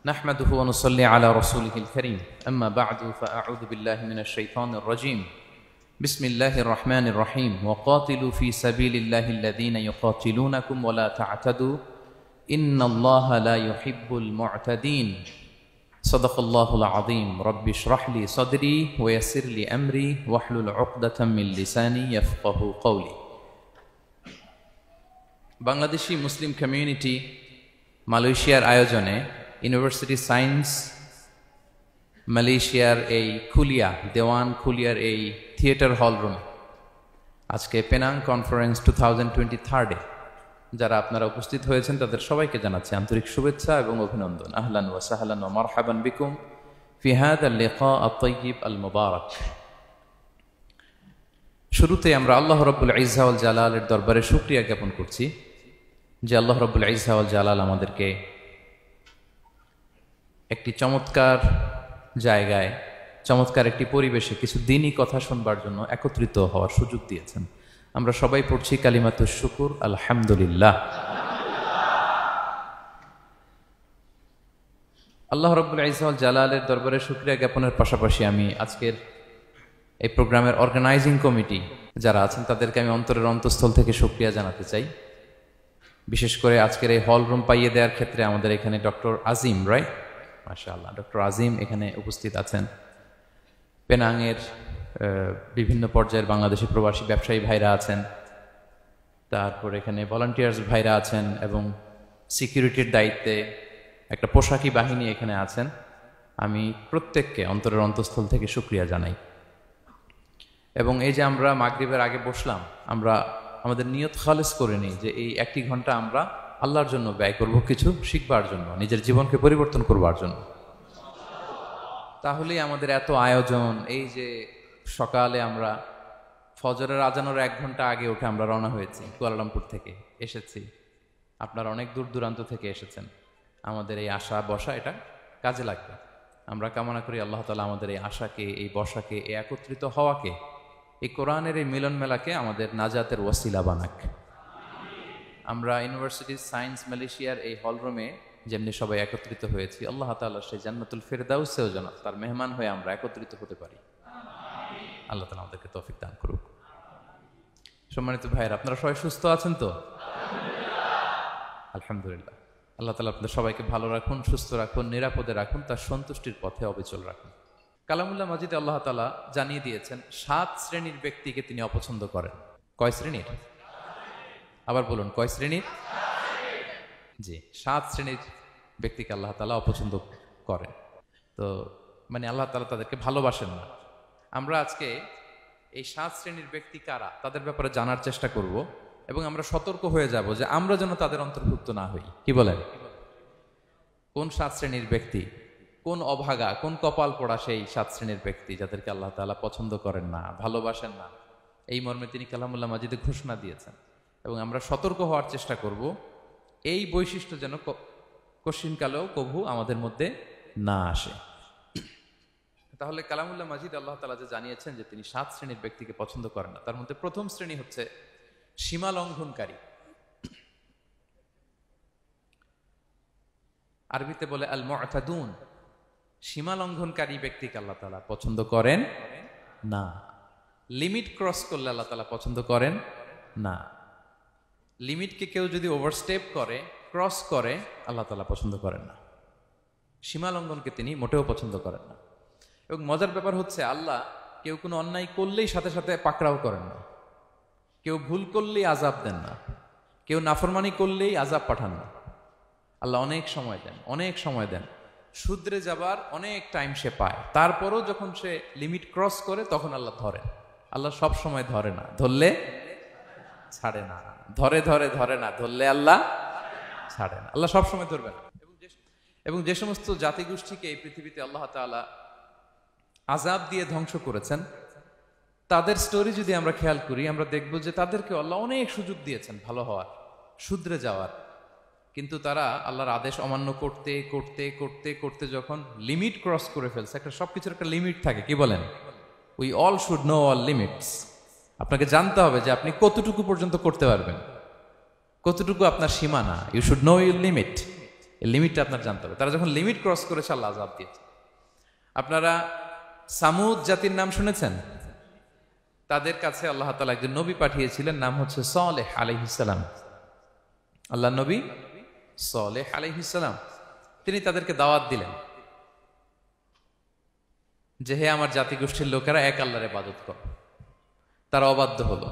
نحمده ونصلي على رسوله الكريم أما بعد فأعوذ بالله من الشيطان الرجيم بسم الله الرحمن الرحيم وقاتلوا في سبيل الله الذين يقاتلونكم ولا تعتدوا إن الله لا يحب المعتدين صدق الله العظيم رب اشرح لي صدري ويسر لي أمري واحلل عقدة من لساني يفقه قولي Bangladeshi Muslim community মালয়েশিয়ার আয়োজনে university science মালয়েশিয়ার এই খুলিয়া দেওয়ান খুলিয়ার এই থিয়েটার হল রুমে আজকে পেনাং কনফারেন্স 2023 যারা আপনারা উপস্থিত হয়েছেন তাদের সবাইকে জানাচ্ছি আন্তরিক শুভেচ্ছা এবং অভিনন্দন। আহলান ওয়া সাহলান ওয়া মারহাবান বিকুম ফি হাযা আল-লিকা আত-তাইয়িব আল-মুবারাক। শুরুতে আমরা আল্লাহ রাব্বুল ইজ্জা ওয়াল জালালের দরবারে শুকরিয়া জ্ঞাপন করছি যে আল্লাহ রাব্বুল ইজ্জা ওয়াল জালাল আমাদেরকে একটি চমৎকার জায়গায় চমৎকার একটি পরিবেশে কিছু দ্বীনি কথা শুনবার জন্য একত্রিত হওয়ার সুযোগ দিয়েছেন। আমরা সবাই পড়ছি কালিমাতুশ শুকুর আলহামদুলিল্লাহ। আল্লাহ রাব্বুল ইজ্জা ওয়াল জালালের দরবারে শুকরিয়া জ্ঞাপনের পাশাপাশি আমি আজকের এই প্রোগ্রামের অর্গানাইজিং কমিটি যারা আছেন তাদেরকে আমি অন্তরের অন্তঃস্থল থেকে শুকরিয়া জানাতে চাই। বিশেষ করে আজকের এই হল রুম পাইয়ে দেওয়ার ক্ষেত্রে আমাদের এখানে ডক্টর আজিম রাইট মাশাআল্লাহ ডক্টর আজিম এখানে উপস্থিত আছেন। পেনাংয়ের বিভিন্ন পর্যায়ের বাংলাদেশি প্রবাসী ব্যবসায়ী ভাইরা আছেন, তারপর এখানে ভলান্টিয়ার্স ভাইরা আছেন এবং সিকিউরিটির দায়িত্বে একটা পোশাকি বাহিনী এখানে আছেন। আমি প্রত্যেককে অন্তরের অন্তঃস্থল থেকে শুকরিয়া জানাই। এবং এই যে আমরা মাগরিবের আগে বসলাম, আমরা আমাদের নিয়ত খালেস করে নিই যে এই একটি ঘন্টা আমরা আল্লাহর জন্য ব্যয় করব, কিছু শিখবার জন্য, নিজের জীবনকে পরিবর্তন করবার জন্য। তাহলেই আমাদের এত আয়োজন, এই যে সকালে আমরা ফজরের আজানোর 1 ঘন্টা আগে উঠে আমরা রওনা হয়েছি, কুয়ালালামপুর থেকে এসেছি, আপনারা অনেক দূর দূরান্ত থেকে এসেছেন। আমাদের এই আশা বসা এটা কাজে লাগবে। আমরা কামনা করি আল্লাহ তাআলা আমাদের এই আশাকে, এই বসাকে, এই একত্রিত হওয়াকে, এই কোরআনের এই মিলন মেলাকে আমাদের নাজাতের ওয়াসিলা বানাক। আমরা ইউনিভার্সিটি সায়েন্স মালয়েশিয়ার এই হলরুমে যেমনি সবাই একত্রিত হয়েছি, আল্লাহ তাআলা সেই জান্নাতুল ফিরদাউসেও যেন তার মেহমান হয়ে আমরা একত্রিত হতে পারি। আল্লাহ তাআলা আমাদেরকে তৌফিক দান করুক। সম্মানিত ভাইয়েরা, আপনারা সবাই সুস্থ আছেন তো? আলহামদুলিল্লাহ। আল্লাহ তাআলা আপনাদের সবাইকে ভালো রাখুন, সুস্থ রাখুন, নিরাপদে রাখুন, তার সন্তুষ্টির পথে অবিচল রাখুন। কালামুল্লাহ মাজিদে আল্লাহ তাআলা জানিয়ে দিয়েছেন 7 শ্রেণীর ব্যক্তিকে তিনি অপছন্দ করেন। কয় শ্রেণীর? আবার বলুন, কয় শ্রেণীর? জি, 7 শ্রেণীর ব্যক্তিকে আল্লাহ তাআলা অপছন্দ করেন। তো মানে আল্লাহ তাআলা তাদেরকে ভালোবাসেন না। আমরা আজকে এই 7 শ্রেণীর ব্যক্তি কারা তাদের ব্যাপারে জানার চেষ্টা করব এবং আমরা সতর্ক হয়ে যাব যে আমরা যেন তাদের অন্তর্ভুক্ত না হই। কি বলেন? কোন 7 শ্রেণীর ব্যক্তি, কোন অভাগা, কোন কপাল পোড়া সেই 7 শ্রেণীর ব্যক্তি যাদেরকে আল্লাহ তাআলা পছন্দ করেন না, ভালোবাসেন না, এই মর্মে তিনি কালামুল্লাহ মাজিদে ঘোষণা দিয়েছেন। এবং আমরা সতর্ক হওয়ার চেষ্টা করব এই বৈশিষ্ট্য যেন কশিনকালেও কভু আমাদের মধ্যে না আসে। তাহলে কালামুল্লাহ মাজিদ আল্লাহ তাআলা যে জানিয়েছেন যে তিনি 7 শ্রেণীর ব্যক্তিকে পছন্দ করেন না, তার মধ্যে প্রথম শ্রেণী হচ্ছে সীমা লঙ্ঘনকারী। আরবিতে বলে আল মুআতাদুন। সীমা লঙ্ঘনকারী ব্যক্তিকে আল্লাহ তাআলা পছন্দ করেন না। লিমিট ক্রস করলে আল্লাহ তাআলা পছন্দ করেন না। লিমিটকে কেউ যদি ওভারস্টেপ করে, ক্রস করে, আল্লাহ তাআলা পছন্দ করেন না। সীমা লঙ্ঘনকে তিনি মোটেও পছন্দ করেন না। এবং মজার ব্যাপার হচ্ছে আল্লাহ কেউ কোনো অন্যায় করলেই সাথে সাথে পাকড়াও করেন না, কেউ ভুল করলেই আযাব দেন না, কেউ নাফরমানি করলেই আযাব পাঠান না। আল্লাহ অনেক সময় দেন, অনেক সময় দেন, শুধরে যাবার অনেক টাইম সে পায়। তারপরও যখন সে লিমিট ক্রস করে তখন আল্লাহ ধরেন। আল্লাহ সব সময় ধরে না, ধরলে ছাড়ে না, ধরে ধরে ধরে না, ধরলে আল্লাহ ছাড়ে না। আল্লাহ সব সময় ধরবে না। এবং যে সমস্ত জাতিগোষ্ঠীকে এই পৃথিবীতে আল্লাহ তাআলা আযাব দিয়ে ধ্বংস করেছেন, তাদের স্টোরি যদি আমরা খেয়াল করি, আমরা দেখব যে তাদেরকে আল্লাহ অনেক সুযোগ দিয়েছেন ভালো হওয়ার, শুধরে যাওয়ার। কিন্তু তারা আল্লাহর আদেশ অমান্য করতে করতে করতে করতে যখন লিমিট ক্রস করে ফেলছে, একটা সবকিছুর একটা লিমিট থাকে, কি বলেন? We all should know all limits. আপনাকে জানতে হবে যে আপনি কতটুকু পর্যন্ত করতে পারবেন, কতটুকু আপনার সীমানা। You should know your limit. এই লিমিটটা আপনার জানতে হবে। তারা যখন লিমিট ক্রস করেছে আল্লাহ আযাব দিয়েছে। আপনারা সামুদ জাতির নাম শুনেছেন? তাদের কাছে আল্লাহ তাআলা একজন নবী পাঠিয়েছিলেন, নাম হচ্ছে সালেহ আলাইহিস সালাম। আল্লাহ নবী সালেহ আলাইহিস সালাম, তিনি তাদেরকে দাওয়াত দিলেন যে হে আমার জাতিগোষ্ঠীর লোকেরা, এক আল্লাহর ইবাদত করো। তারা অবাধ্য হলো।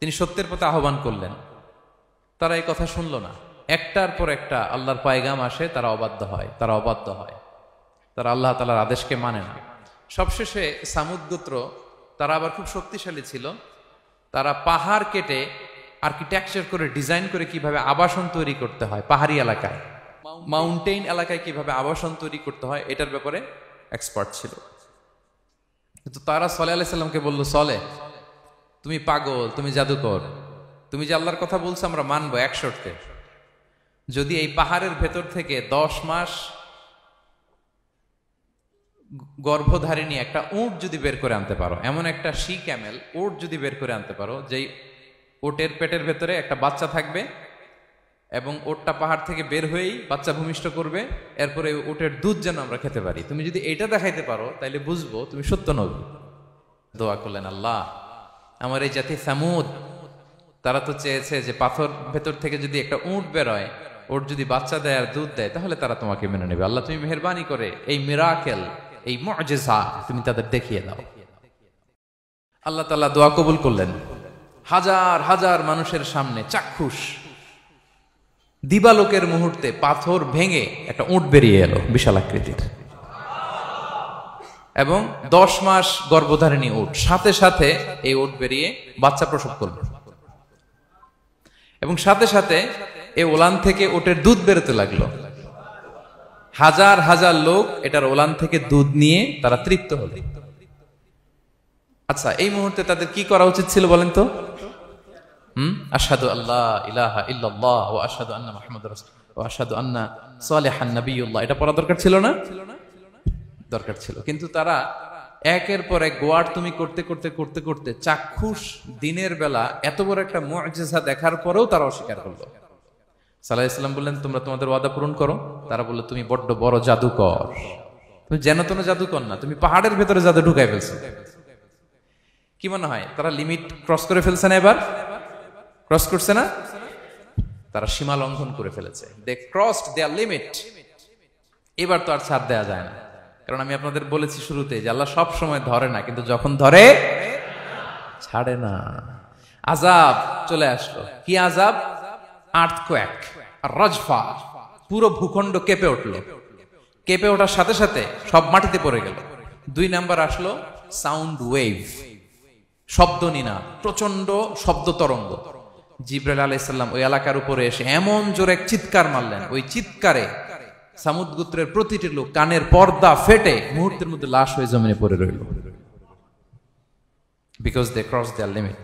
তিনি সত্যের পথে আহ্বান করলেন, তারা এই কথা শুনলো না। একটার পর একটা আল্লাহর পায়গাম আসে, তারা অবাধ্য হয়, তারা অবাধ্য হয়, তারা আল্লাহ তাআলার আদেশকে মানে না। সবশেষে সামুদ গোত্র, তারা আবার খুব শক্তিশালী ছিল, তারা পাহাড় কেটে আর্কিটেকচার করে ডিজাইন করে কিভাবে আবাসন তৈরি করতে হয় পাহাড়ি এলাকায়, মাউন্টেইন এলাকায় কিভাবে আবাসন তৈরি করতে হয় এটার ব্যাপারে এক্সপার্ট ছিল। কিন্তু তারা সালেহ আলাইহিস সালামকে বলল, সালেহ তুমি পাগল, তুমি জাদুকর, তুমি যে আল্লাহর কথা বলছো আমরা মানবো এক শর্তে, যদি এই পাহাড়ের ভেতর থেকে 10 মাস গর্ভধারিণী একটা উট যদি বের করে আনতে পারো, এমন একটা শি ক্যামেল উট যদি বের করে আনতে পারো, যেই উটের পেটের ভেতরে একটা বাচ্চা থাকবে এবং উটটা পাহাড় থেকে বের হয়েই বাচ্চা ভূমিষ্ঠ করবে, এরপরে উটের দুধ যেন আমরা খেতে পারি, তুমি যদি এটা দেখাইতে পারো তাইলে বুঝবো তুমি সত্য নবী। দোয়া করলেন, আল্লাহ আমার এই জাতি সামুদ, তারা তো চেয়েছে যে পাথর ভেতর থেকে যদি একটা উট বেরোয়, ওর যদি বাচ্চা দেয় আর দুধ দেয়, তাহলে তারা তোমাকে মেনে নেবে। আল্লাহ তুমি মেহেরবানি করে এই মিরাকেল, এই মুআজিজা তুমি তাদের দেখিয়ে দাও। আল্লাহ তাআলা দোয়া কবুল করলেন। হাজার হাজার মানুষের সামনে চাক্ষুষ দিবালোকের মুহূর্তে পাথর ভেঙে একটা উট বেরিয়ে এলো বিশাল আকৃতির, এবং 10 মাস গর্ভধারিণী উট, সাথে সাথে এই উট বেরিয়ে বাচ্চা প্রসব করবে, এবং সাথে সাথে এই ওলান থেকে উটের দুধ বেরোতে লাগলো। হাজার হাজার লোক এটার ওলান থেকে দুধ নিয়ে তারা তৃপ্ত হলো। আচ্ছা, এই মুহূর্তে তাদের কি করা উচিত ছিল বলেন তো? আশহাদু আল্লা ইলাহা ইল্লাল্লাহ ওয়া আশহাদু আন্না মুহাম্মাদুর রাসূলুল্লাহ ওয়া আশহাদু আন্না সালিহান নাবিয়ুল্লাহ, এটা পড়া দরকার ছিল না? দরকার ছিল। কিন্তু তারা একের পর এক গোয়ার তুমি করতে করতে করতে করতে চাক্ষুষ দিনের বেলা এত বড় একটা মুআজিজা দেখার পরেও তারা অস্বীকার করলো। সাল্লাল্লাহু আলাইহি ওয়াসাল্লাম বললেন, তোমরা তোমাদের ওয়াদা পূরণ করো। তারা বলল, তুমি বড্ড বড় জাদুকর, তুমি যেন তেন জাদুকর না, তুমি পাহাড়ের ভেতরে জাদু ঢুকাই ফেলছো। কি মনে হয় তারা লিমিট ক্রস করে ফেলছে না? এবার ক্রস করছে না? তারা সীমা লঙ্ঘন করে ফেলেছে। দে ক্রসড দেয়ার লিমিট। এবার তো আর ছাড় দেয়া যায় না, কারণ আমি আপনাদের বলেছি শুরুতে যে আল্লাহ সব সময় ধরে না, কিন্তু যখন ধরে ছাড়ে না। আযাব চলে আসলো। কি আযাব? আর্থকোয়েক, রাজফা, পুরো ভূখণ্ড কেঁপে উঠলো। কেঁপে ওঠার সাথে সাথে সব মাটিতে পড়ে গেল। 2 নাম্বার আসলো সাউন্ড ওয়েভ, শব্দ নিনা, প্রচন্ড শব্দ তরঙ্গ। জিবরাইল আলাইহিস সালাম ওই এলাকার উপরে এসে এমন জোরে এক চিৎকার মারলেন, ওই চিৎকারে সামুদ গোত্রের প্রতিটি লোক কানের পর্দা ফেটে মুহূর্তের মধ্যে লাশ হয়ে জমিনে পড়ে রইল। Because they cross their limit.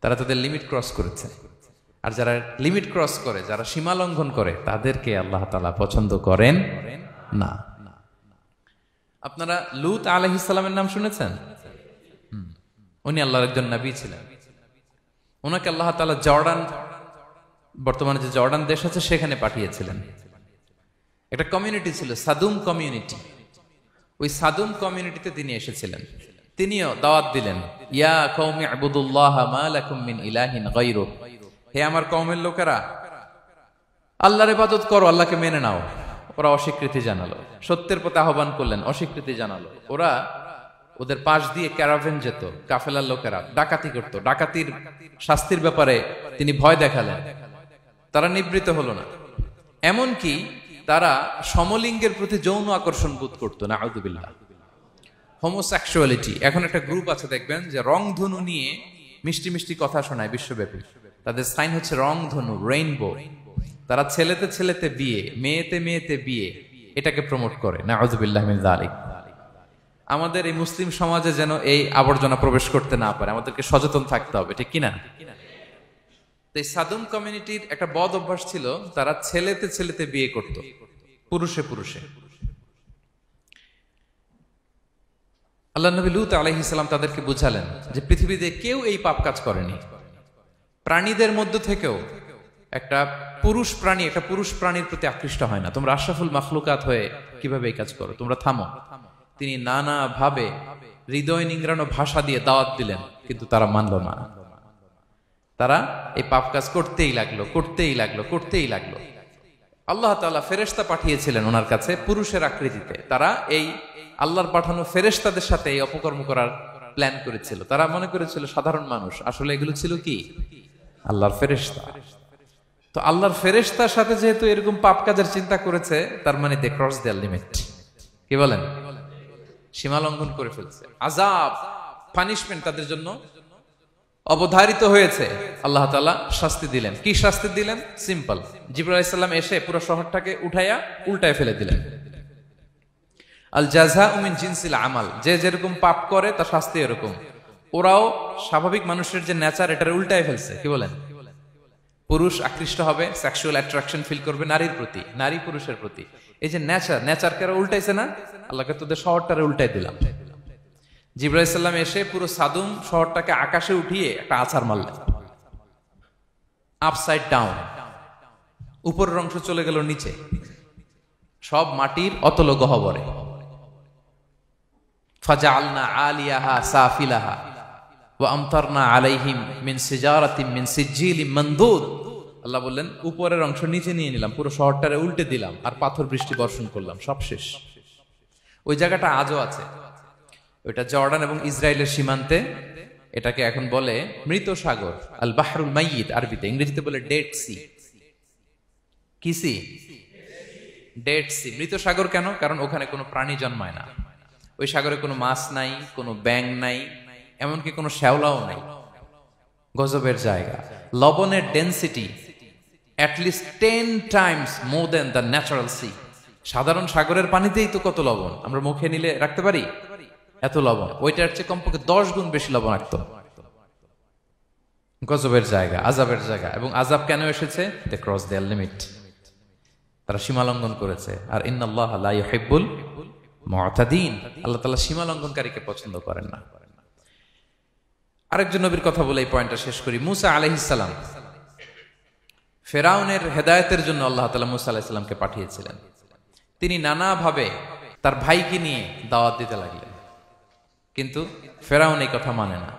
তারা তাদের লিমিট ক্রস করেছে। আর যারা লিমিট ক্রস করে, যারা সীমা লঙ্ঘন করে, তাদেরকে আল্লাহ তাআলা পছন্দ করেন না। আপনারা লূত আলাইহিস সালামের নাম শুনেছেন? উনি আল্লাহর একজন নবী ছিলেন। ওনাকে আল্লাহ তাআলা জর্ডান, বর্তমানে যে জর্ডান দেশ আছে সেখানে পাঠিয়েছিলেন। একটা কমিউনিটি ছিল সাদুম কমিউনিটি। ওই সাদুম কমিউনিটিতে তিনি এসেছিলেন। তিনিও দাওয়াত দিলেন, ইয়া কওমি ইবুদুল্লাহ মা লাকুম মিন ইলাহিন গায়রু, হে আমার কওমের লোকেরা, আল্লাহর ইবাদত করো, আল্লাহকে মেনে নাও। ওরা অস্বীকৃতি জানালো। সত্যের পথে আহ্বান করলেন, অস্বীকৃতি জানালো। ওরা, ওদের পাশ দিয়ে ক্যারাভেন যেত, কাফেলার লোকেরা ডাকাতি করত। ডাকাতির শাস্তির ব্যাপারে তিনি ভয় দেখালেন। তারা নিবৃত্ত হলো না। এমনকি তারা সমলিঙ্গের প্রতি যৌন আকর্ষণ বোধ করতো। নাউযুবিল্লাহ। হোমোসেক্সুয়ালিটি। এখন একটা গ্রুপ আছে দেখবেন যে রংধনু নিয়ে মিষ্টি মিষ্টি কথা শোনায় বিশ্বব্যাপী। তাদের সাইন হচ্ছে রংধনু, রেইনবো। তারা ছেলেতে ছেলেতে বিয়ে, মেয়েতে মেয়েতে বিয়ে, এটাকে প্রমোট করে। নাউযুবিল্লাহ মিন যালিক। আমাদের এই মুসলিম সমাজে যেন এই আবর্জনা প্রবেশ করতে না পারে, আমাদেরকে সচেতন থাকতে হবে, ঠিক কিনা? এই সাদুম কমিউনিটির একটা বদ অভ্যাস ছিল, তারা ছেলেতে ছেলেতে বিয়ে করত, পুরুষে পুরুষে। আল্লাহ নবী লূত আলাইহিস সালাম তাদেরকে বুঝালেন যে পৃথিবীতে কেউ এই পাপ কাজ করেনি। প্রাণীদের মধ্য থেকেও একটা পুরুষ প্রাণী একটা পুরুষ প্রাণীর প্রতি আকৃষ্ট হয় না। তোমরা আশরাফুল মাখলুকাত হয়ে কিভাবে এই কাজ করো, তোমরা থামো। তিনি নানা ভাবে হৃদয় নিংড়ানো ভাষা দিয়ে দাওয়াত দিলেন, কিন্তু তারা মানল না। তারা এই পাপ কাজ করতেই লাগলো। আল্লাহ তাআলা ফেরেশতা পাঠিয়েছিলেন ওনার কাছে পুরুষের আকৃতিতে। তারা এই আল্লাহর পাঠানো ফেরেশতাদের সাথে এই অপকর্ম করার প্ল্যান করেছিল। তারা মনে করেছিল সাধারণ মানুষ, আসলে এগুলো ছিল কি আল্লাহর ফেরেশতা। তো আল্লাহর ফেরেশতার সাথে যেহেতু এরকম পাপ কাজের চিন্তা করেছে, তার মানে দে ক্রস দেয়ার লিমিট। কি বলেন? সীমা লঙ্ঘন করে ফেলছে। আযাব, পানিশমেন্ট তাদের জন্য অবধারিত হয়েছে। আল্লাহ তাআলা শাস্তি দিলেন। কি শাস্তি দিলেন? সিম্পল। জিবরাইল আলাইহিস সালাম এসে পুরো শহরটাকে উঠাইয়া উল্টায় ফেলে দিলেন। আল জাযাউ মিন জিনসিল আমাল, যে যেরকম পাপ করে তার শাস্তি এরকম। ওরাও স্বাভাবিক মানুষের যে নেচার, এটার উল্টায় ফেলছে। কি বলেন? পুরুষ আকৃষ্ট হবে, সেক্সুয়াল অ্যাট্রাকশন ফিল করবে নারীর প্রতি, নারী পুরুষের প্রতি। এই যে নেচারকে উল্টাইছে না, আল্লাহকে তোদের শহরটারে উল্টাই দিলাম। জিবরাইল আলাইহিস সালাম এসে পুরো সাদুম শহরটাকে আকাশে উঠিয়ে একটা আছাড় মারলেন, আপসাইড ডাউন। উপরের অংশ চলে গেল নিচে, সব মাটির অতল গহ্বরে। ফাজআলনা আলিয়াহা সাফিলাহা ওয়া আমতারনা আলাইহিম মিন সিজারাতিন মিন সিজিলিম মানদুদ। আল্লাহ বললেন উপরের অংশ নিচে নিয়ে নিলাম, পুরো শহরটারে উল্টে দিলাম, আর পাথর বৃষ্টি বর্ষণ করলাম, সব শেষ। ওই জায়গাটা আজও আছে, ওইটা জর্ডান এবং ইসরায়েলের সীমান্তে। এটাকে এখন বলে মৃত সাগর, আল বাহরুল মাইয়িত আরবিতে, ইংরেজিতে বলে ডেড সি। কি সি? Dead sea. মৃত সাগর কেন? কারণ ওখানে কোনো প্রাণী জন্মায় না। ওই সাগরে কোনো মাছ নাই, কোনো ব্যাঙ নাই, এমনকি কোনো শ্যাওলাও নাই। গজবের জায়গা। লবণের density at least 10 times more than the natural sea. সাধারণ সাগরের পানিতেই তো কত লবণ, আমরা মুখে নিলে রাখতে পারি এত লবণ। ওইটার চেয়ে কমপক্ষে 10 গুণ বেশি লবণাক্ত। গজবের জায়গা, আযাবের জায়গা। এবং আযাব কেন এসেছে? They cross their limit. তারা সীমা লঙ্ঘন করেছে। আর ইন্নাল্লাহা লা ইউহিব্বুল মুতাদিন, আল্লাহ তাআলা সীমা লঙ্ঘনকারীকে পছন্দ করেন না। আরেকজন নবীর কথা বলে এই পয়েন্টটা শেষ করি। মুসা আলাইহিস সালাম, ফেরাউনের হেদায়েতের জন্য আল্লাহ তাআলা মুসা আলাইহিস সালামকে পাঠিয়েছিলেন। তিনি নানাভাবে তার ভাইকে নিয়ে দাওয়াত দিতে লাগলেন, কিন্তু ফেরাউন এই কথা মানে না।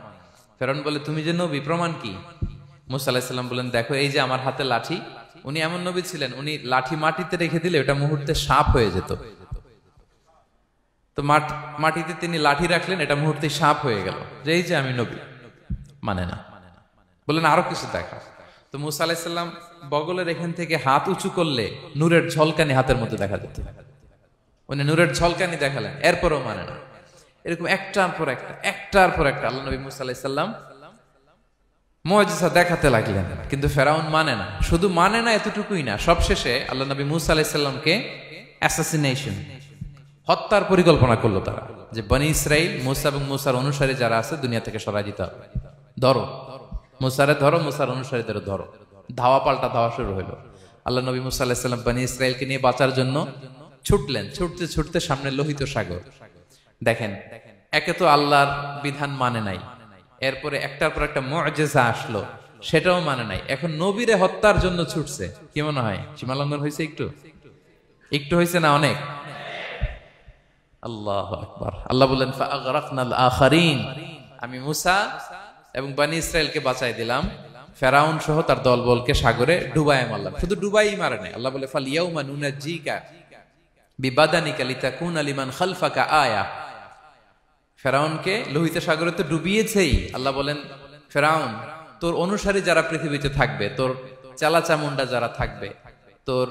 ফেরাউন বলে তুমি যে নবী, প্রমাণ কি? মুসা আলাইহিস সালাম বলেন দেখো এই যে আমার হাতে লাঠি। উনি এমন নবী ছিলেন, উনি লাঠি মাটিতে রেখে দিলে ওটা মুহূর্তে সাপ হয়ে যেত। তো মাটিতে তিনি লাঠি রাখলেন, এটা মুহূর্তে সাপ হয়ে গেল, যে এই যে আমি নবী। মানে না, বললেন আরো কিছু দেখা। তো মুসা আলাইহিস সালাম বগলের এখান থেকে হাত উঁচু করলে নূরের ঝলকানি হাতের মধ্যে দেখা যেত। উনি নূরের ঝলকানি দেখালেন, এরপরও মানে না। এরকম একটার পর একটা আল্লাহ নবী মুসা আলাইহিস সালাম মুআজিজা দেখাতে লাগলেন, কিন্তু ফেরাউন মানে না। শুধু মানে না এতটুকুই না, সবশেষে আল্লাহ নবী মুসা আলাইহিস সালামকে অ্যাসাসিনেশন, হত্যার পরিকল্পনা করলো তারা, যে বনি ইসরাইল, মুসা এবং মুসার অনুসারী যারা আছে দুনিয়া থেকে সরাই দিতে হবে। ধরো মুসারে, ধরো মুসার অনুসারীদের ধরো। ধাওয়া পাল্টা ধাওয়া শুরু হলো। আল্লাহ নবী মুসা আলাইহিস সালাম বনি ইসরাইলকে নিয়ে বাঁচার জন্য ছুটলেন। ছুটতে ছুটতে সামনে লোহিত সাগর। দেখেন, একে তো আল্লাহর বিধান মানে নাই, এরপরে একটার পর একটা মুআজিজা আসলো, সেটাও মানে নাই। এখন নবীরে হত্যার জন্য ছুটছে। কি মনে হয় সীমা লঙ্ঘন হয়েছে? একটু হয়েছে না অনেক? আল্লাহু আকবার। আল্লাহ বলেন ফাআগরাকনাল আখারিন, আমি মুসা এবং বনি ইসরাইলকে বাঁচাই দিলাম, ফেরাউন সহ তার দলবলকে সাগরে ডুবাই মারলাম। শুধু ডুবাই মারে নাই, আল্লাহ বলে ফালিয়াউমা নুনাজ্জিকা বিবাদানিকা লিতাকুনা লিমান খালফাকা আয়া। ফেরাউনকে লোহিত সাগরে তো ডুবিয়েছেই। আল্লাহ বলেন ফেরাউন, তোর অনুসারী যারা পৃথিবীতে থাকবে, তোর চালাচামুন্ডা যারা থাকবে, তোর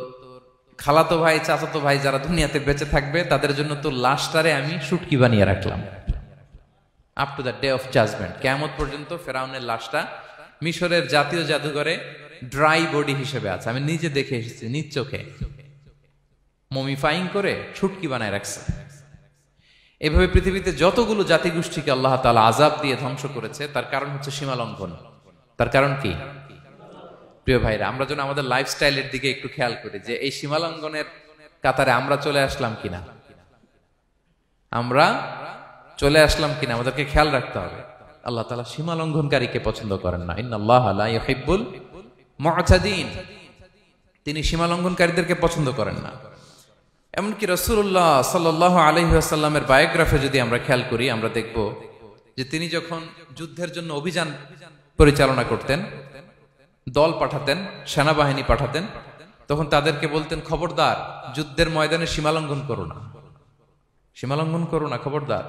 খালাতো ভাই চাচাতো ভাই যারা দুনিয়াতে বেঁচে থাকবে, তাদের জন্য তোর লাশটারে আমি শুটকি বানিয়ে রাখলাম up to the day of judgment. কিয়ামত পর্যন্ত ফেরাউনের লাশটা মিশরের জাতীয় জাদুঘরে ড্রাই বডি হিসেবে আছে। আমি নিজে দেখে এসেছি, নিজ চোখে মমিফাইং করে শুটকি বানায় রাখছে। এভাবে পৃথিবীতে যতগুলো জাতিগোষ্ঠীকে আল্লাহ তাআলা আযাব দিয়ে ধ্বংস করেছে, তার কারণ হচ্ছে সীমা লঙ্ঘন। তার কারণ কি? প্রিয় ভাইরা, আমরা যেন আমাদের লাইফস্টাইলের দিকে একটু খেয়াল করি, যে এই সীমা লঙ্ঘনের কাতারে আমরা চলে আসলাম কিনা, আমাদেরকে খেয়াল রাখতে হবে। আল্লাহ তাআলা সীমা লঙ্ঘনকারীকে পছন্দ করেন না। ইন্নাল্লাহা লা ইউহিব্বুল মুতাদিন। তিনি সীমা লঙ্ঘনকারীদেরকে পছন্দ করেন না। এমনকি রাসূলুল্লাহ সাল্লাল্লাহু আলাইহি ওয়াসাল্লামের বায়োগ্রাফি যদি আমরা খেয়াল করি, আমরা দেখব যে তিনি যখন যুদ্ধের জন্য অভিযান পরিচালনা করতেন, দল পাঠাতেন, সেনাবাহিনী পাঠাতেন, তখন তাদেরকে বলতেন, খবরদার যুদ্ধের ময়দানে সীমালঙ্ঘন করো না, সীমালঙ্ঘন করো না, খবরদার।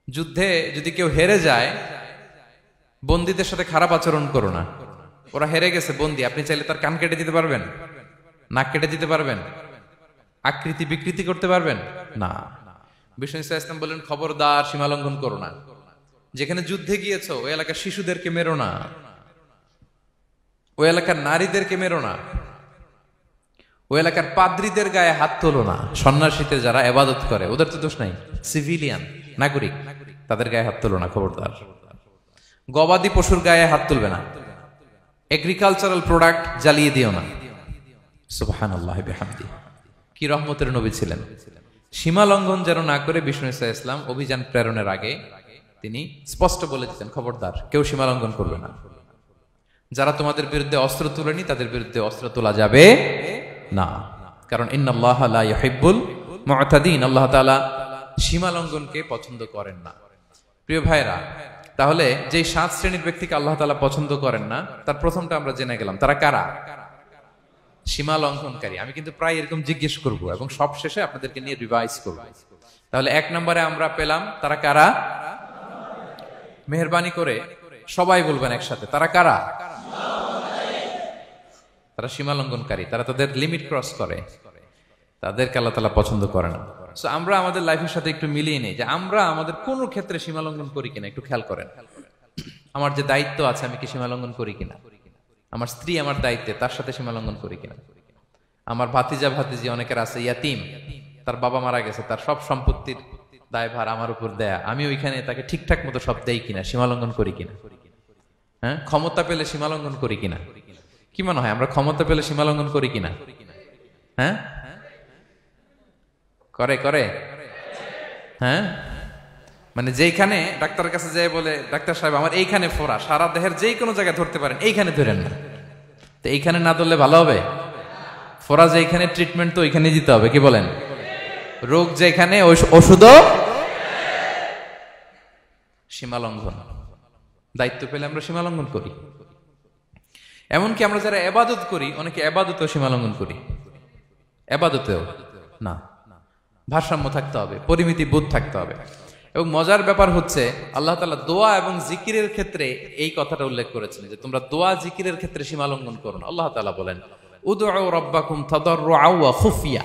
যুদ্ধে যদি কেউ হেরে যায়, বন্দীদের সাথে খারাপ আচরণ করো না। ওরা হেরে গেছে বন্দী, আপনি চাইলে তার কান কেটে দিতে পারবেন, নাক কেটে দিতে পারবেন, আকৃতি বিকৃতি করতে পারবেন না। বিষ্ণু ইসলাম বললেন, খবরদার সীমালঙ্ঘন করো না। যেখানে যুদ্ধে গিয়েছো ওই এলাকার শিশুদেরকে মেরো না, ওই এলাকার নারীদেরকে মেরো না, ওই এলাকার পাদ্রীদের গায়ে হাত তোলো না। সন্ন্যাসীতে যারা ইবাদত করে ওদের তো দোষ নাই, সিভিলিয়ান নাগরিক, তাদের গায়ে হাত তোলো না, খবরদার। গবাদি পশুর গায়ে হাত তুলবে না, এগ্রিকালচারাল প্রোডাক্ট জ্বালিয়ে দিও না। সুবহানাল্লাহ বিহামদি, কি রহমতের নবী ছিলেন। সীমা লঙ্ঘন যেন না করে বিষ্ণু ইসলাম অভিযান প্রেরণের আগে তিনি স্পষ্ট বলে দিতেন, খবরদার কেউ সীমা লঙ্ঘন করবে না। যারা তোমাদের বিরুদ্ধে অস্ত্র তুলেনি তাদের বিরুদ্ধে অস্ত্র তোলা যাবে না, কারণ ইন্নাল্লাহা লা ইউহিব্বুল মু'তাদিন, আল্লাহ তাআলা সীমা লঙ্ঘনকে পছন্দ করেন না। প্রিয় ভাইরা, তাহলে যে 7 শ্রেণীর ব্যক্তিকে আল্লাহ তাআলা পছন্দ করেন না, তার প্রথমটা আমরা জেনে গেলাম, তারা কারা? সীমা লঙ্ঘনকারী। আমি কিন্তু প্রায় এরকম জিজ্ঞেস করব এবং সব শেষে আপনাদেরকে নিয়ে রিভাইজ করব। তাহলে 1 নম্বরে আমরা পেলাম তারা কারা। মেহেরবানি করে সবাই বলবেন একসাথে, তারা কারা? তারা সীমা লঙ্ঘনকারী, তারা তাদের লিমিট ক্রস করে, তাদেরকে আল্লাহ তাআলা পছন্দ করে না। সো আমরা আমাদের লাইফের সাথে একটু মিলিয়ে নেই যে আমরা আমাদের কোন ক্ষেত্রে সীমা লঙ্ঘন করি কিনা একটু খেয়াল করেন। আমার যে দায়িত্ব আছে আমি কি সীমা লঙ্ঘন করি কিনা? আমার স্ত্রী আমার দায়িত্বে, তার সাথে সীমা লঙ্ঘন করি কিনা? আমার ভাতিজা ভাতিজি অনেকের আছে ইয়াতিম, তার বাবা মারা গেছে, তার সব সম্পত্তির দায়ভার আমার উপর দেয়া, আমি ওইখানে তাকে ঠিকঠাক মতো সব দেই কিনা, সীমা লঙ্ঘন করি কিনা? হ্যাঁ, ক্ষমতা পেলে সীমা লঙ্ঘন করি কিনা? কি মনে হয় আমরা ক্ষমতা পেলে সীমা লঙ্ঘন করি কিনা? হ্যাঁ, করে করে হ্যাঁ, মানে যেখানে ডাক্তারের কাছে যাই বলে, ডাক্তার সাহেব আমার এইখানে ফোড়া, সারা দেহের যেই কোনো জায়গায় ধরতে পারেন, এইখানে ধরেন না। তো এইখানে না ধরলে ভালো হবে? ফোড়া যেখানে, ট্রিটমেন্ট তো ওইখানে দিতে হবে, কি বলেন? রোগ যেখানে, ওষুধও সীমা লঙ্ঘন। দায়িত্ব পেলে আমরা সীমা লঙ্ঘন করি। এমনকি আমরা যারা ইবাদত করি, অনেকে ইবাদতেও সীমা লঙ্ঘন করি। ইবাদতেও না, ভারসাম্য থাকতে হবে, পরিমিতি বোধ থাকতে হবে। এবং মজার ব্যাপার হচ্ছে আল্লাহ তাআলা দোয়া এবং জিকিরের ক্ষেত্রে এই কথাটা উল্লেখ করেছেন যে তোমরা দোয়া জিকিরের ক্ষেত্রে সীমা লঙ্ঘন করো না। আল্লাহ তাআলা বলেন, উদউ রাব্বাকুম তাদাররুআ ওয়া খুফিয়া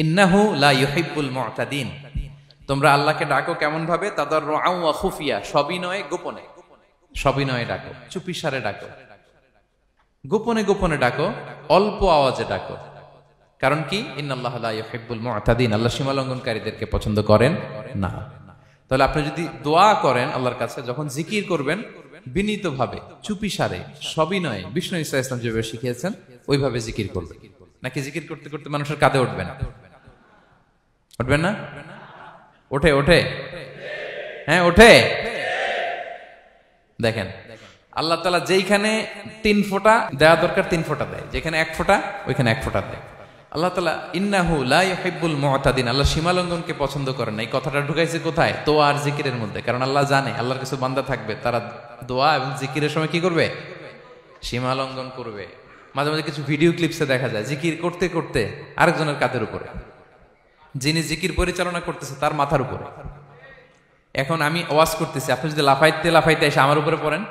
ইন্নাহু লা ইউহিব্বুল মু'তাদিন। তোমরা আল্লাহকে ডাকো কেমন ভাবে? তাদাররুআ ওয়া খুফিয়া, সবিনয়ে গোপনে, সবিনয়ে ডাকো, চুপিসারে ডাকো, গোপনে গোপনে ডাকো, অল্প আওয়াজে ডাকো। কারণ কি? ইন্নাল্লাহা লা ইউহিব্বুল মু'তাদিন, আল্লাহ সীমা লঙ্ঘনকারীদেরকে পছন্দ করেন না। তাহলে আপনি যদি দোয়া করেন আল্লাহর কাছে, যখন জিকির করবেন বিনীতভাবে, চুপিসারে, সবিনয়ে, বিষ্ণু ঈসা ইসলাম যেভাবে শিখিয়েছেন ওইভাবে জিকির করবেন। নাকি জিকির করতে করতে মানুষের কাঁধে উঠবেন? উঠবেন না? ওঠে ওঠে, হ্যাঁ ওঠে। দেখেন আল্লাহ তাআলা যেইখানে 3 ফোঁটা দেওয়া দরকার 3 ফোঁটা দেয়, যেখানে 1 ফোঁটা ওইখানে 1 ফোঁটা দেয়। আল্লাহ তাআলা ইন্নাহু লা ইউহিব্বুল মু'তাদিন, আল্লাহ সীমা লঙ্ঘনকে পছন্দ করেন না। এই কথাটা ঢুকাইছে কোথায়? দোয়া আর জিকিরের মধ্যে। কারণ আল্লাহ জানে আল্লাহর কিছু বান্দা থাকবে তারা দোয়া এবং জিকিরের সময় কি করবে? সীমা লঙ্ঘন করবে। মাঝে মাঝে কিছু ভিডিও ক্লিপসে দেখা যায় জিকির করতে করতে আরেকজনের কাঁধের উপরে, যিনি জিকির পরিচালনা করতেছে তার মাথার উপরে। এখন আমি ওয়াজ করতেছি, আপনি যদি লাফাইতে লাফাইতে এসে আমার উপরে পড়েন,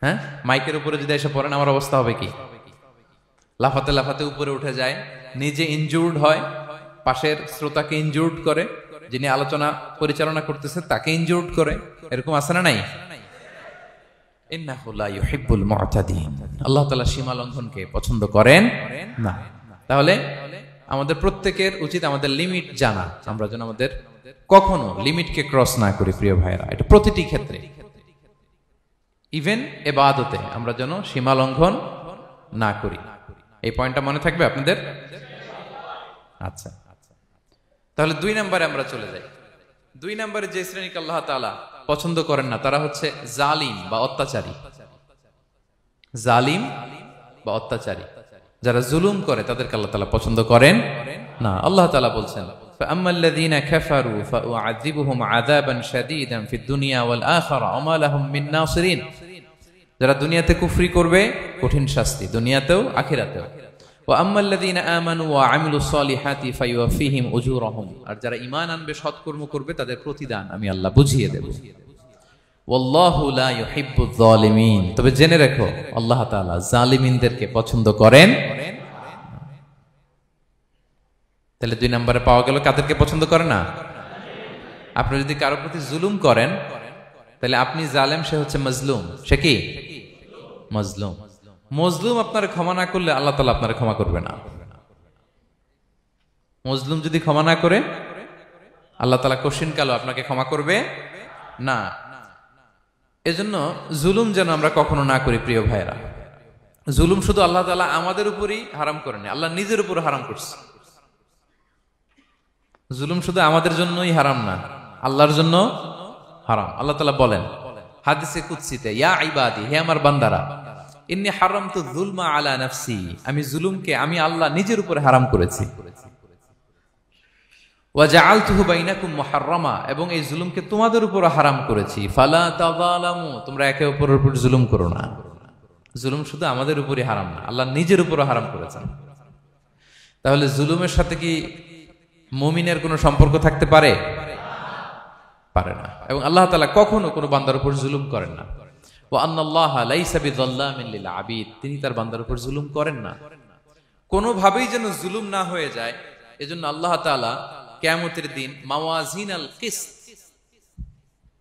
হ্যাঁ মাইকের উপরে যদি এসে পড়েন, আমার অবস্থা হবে কি? লাফাতে লাফাতে উপরে উঠে যায়, নিজে ইনজুর্ড হয়, পাশের শ্রোতাকে ইনজুর্ড করে, যিনি আলোচনা পরিচালনা করতেছে তাকে ইনজুর্ড করে। এরকম আছে না নাই? ইন্নাহু লা ইউহিব্বুল মু'তাদিন, আল্লাহ তাআলা সীমা লঙ্ঘনকে পছন্দ করেন না। তাহলে আমাদের প্রত্যেকের উচিত আমাদের লিমিট জানা, আমরা যেন আমাদের কখনো লিমিটকে ক্রস না করি। প্রিয় ভাইরা, এটা প্রতিটি ক্ষেত্রে, ইভেন ইবাদতে আমরা যেন সীমা লঙ্ঘন না করি। এই পয়েন্টটা মনে থাকবে আপনাদের? আচ্ছা, তাহলে 2 নম্বরে আমরা চলে যাই। 2 নম্বরে যে শ্রেণীকে আল্লাহ তাআলা পছন্দ করেন না তারা হচ্ছে জালিম বা অত্যাচারী। জালিম বা অত্যাচারী। যারা জুলুম করে তাদেরকে আল্লাহ তাআলা পছন্দ করেন না। আল্লাহ তাআলা বলছেন فأما الذين كفروا فأعذبهم عذابا شديدا في الدنيا والآخرة وما لهم من ناصرين। যারা দুনিয়াতে কুফরি করবে কঠিন শাস্তি দুনিয়াতেও আখিরাতেও। وأما الذين آمنوا وعملوا الصالحات فيوفيهم أجورهم। আর যারা ঈমান আনবে সৎকর্ম করবে তাদের প্রতিদান আমি আল্লাহ বুঝিয়ে দেব। ওয়াল্লাহু লা ইউহিব্বুয যালিমিন। তবে জেনে রাখো আল্লাহ তাআলা জালিমিনদেরকে পছন্দ করেন। তাহলে 2 নম্বরে পাওয়া গেল কাদেরকে পছন্দ করে না। আপনি যদি কারো প্রতি জুলুম করেন তাহলে আপনি জালেম, সে হচ্ছে মাজলুম। সে কি মাজলুম। মজলুম আপনার ক্ষমা না করলে আল্লাহ তাআলা আপনার ক্ষমা করবে না। মজলুম যদি ক্ষমা না করে আল্লাহ তাআলা কঠিন কালো আপনাকে ক্ষমা করবে না। এজন্য জুলুম যেন আমরা কখনো না করি প্রিয় ভাইরা। জুলুম শুধু আল্লাহ তাআলা আমাদের উপরই হারাম করেনি, আল্লাহ নিজের উপর হারাম করছে। জুলুম শুধু আমাদের জন্যই হারাম না, আল্লাহর জন্য হারাম। আল্লাহ তাআলা বলেন হাদিসে কুদসিতে, ইয়া ইবাদি, হে আমার বান্দারা, ইন্নী হারামতু যুলমা আলা নাফসি, আমি জুলুমকে আমি আল্লাহ নিজের উপরে হারাম করেছি। ওয়া জাআলতুহু বাইনাকুম মুহাররামা, এবং এই জুলুমকে তোমাদের উপর হারাম করেছি। ফালা তাযালামু, তোমরা একে অপরের উপর জুলুম করো না। জুলুম শুধু আমাদের উপরই হারাম না, আল্লাহ নিজের উপরও হারাম করেছেন। তাহলে জুলুমের সাথে কি মুমিনের কোনো সম্পর্ক থাকতে পারে? পারে না। এবং আল্লাহ তাআলা কখনো কোনো বান্দার উপর জুলুম করেন না। ওয়া আন্নাল্লাহা লাইসা বিযাল্লামিন লিল আবিদ, তিনি তার বান্দার উপর জুলুম করেন না। কোনোভাবেই যেন জুলুম না হয়ে যায়, এজন্য আল্লাহ তাআলা কিয়ামতের দিন মাওয়াজিনাল কিসত,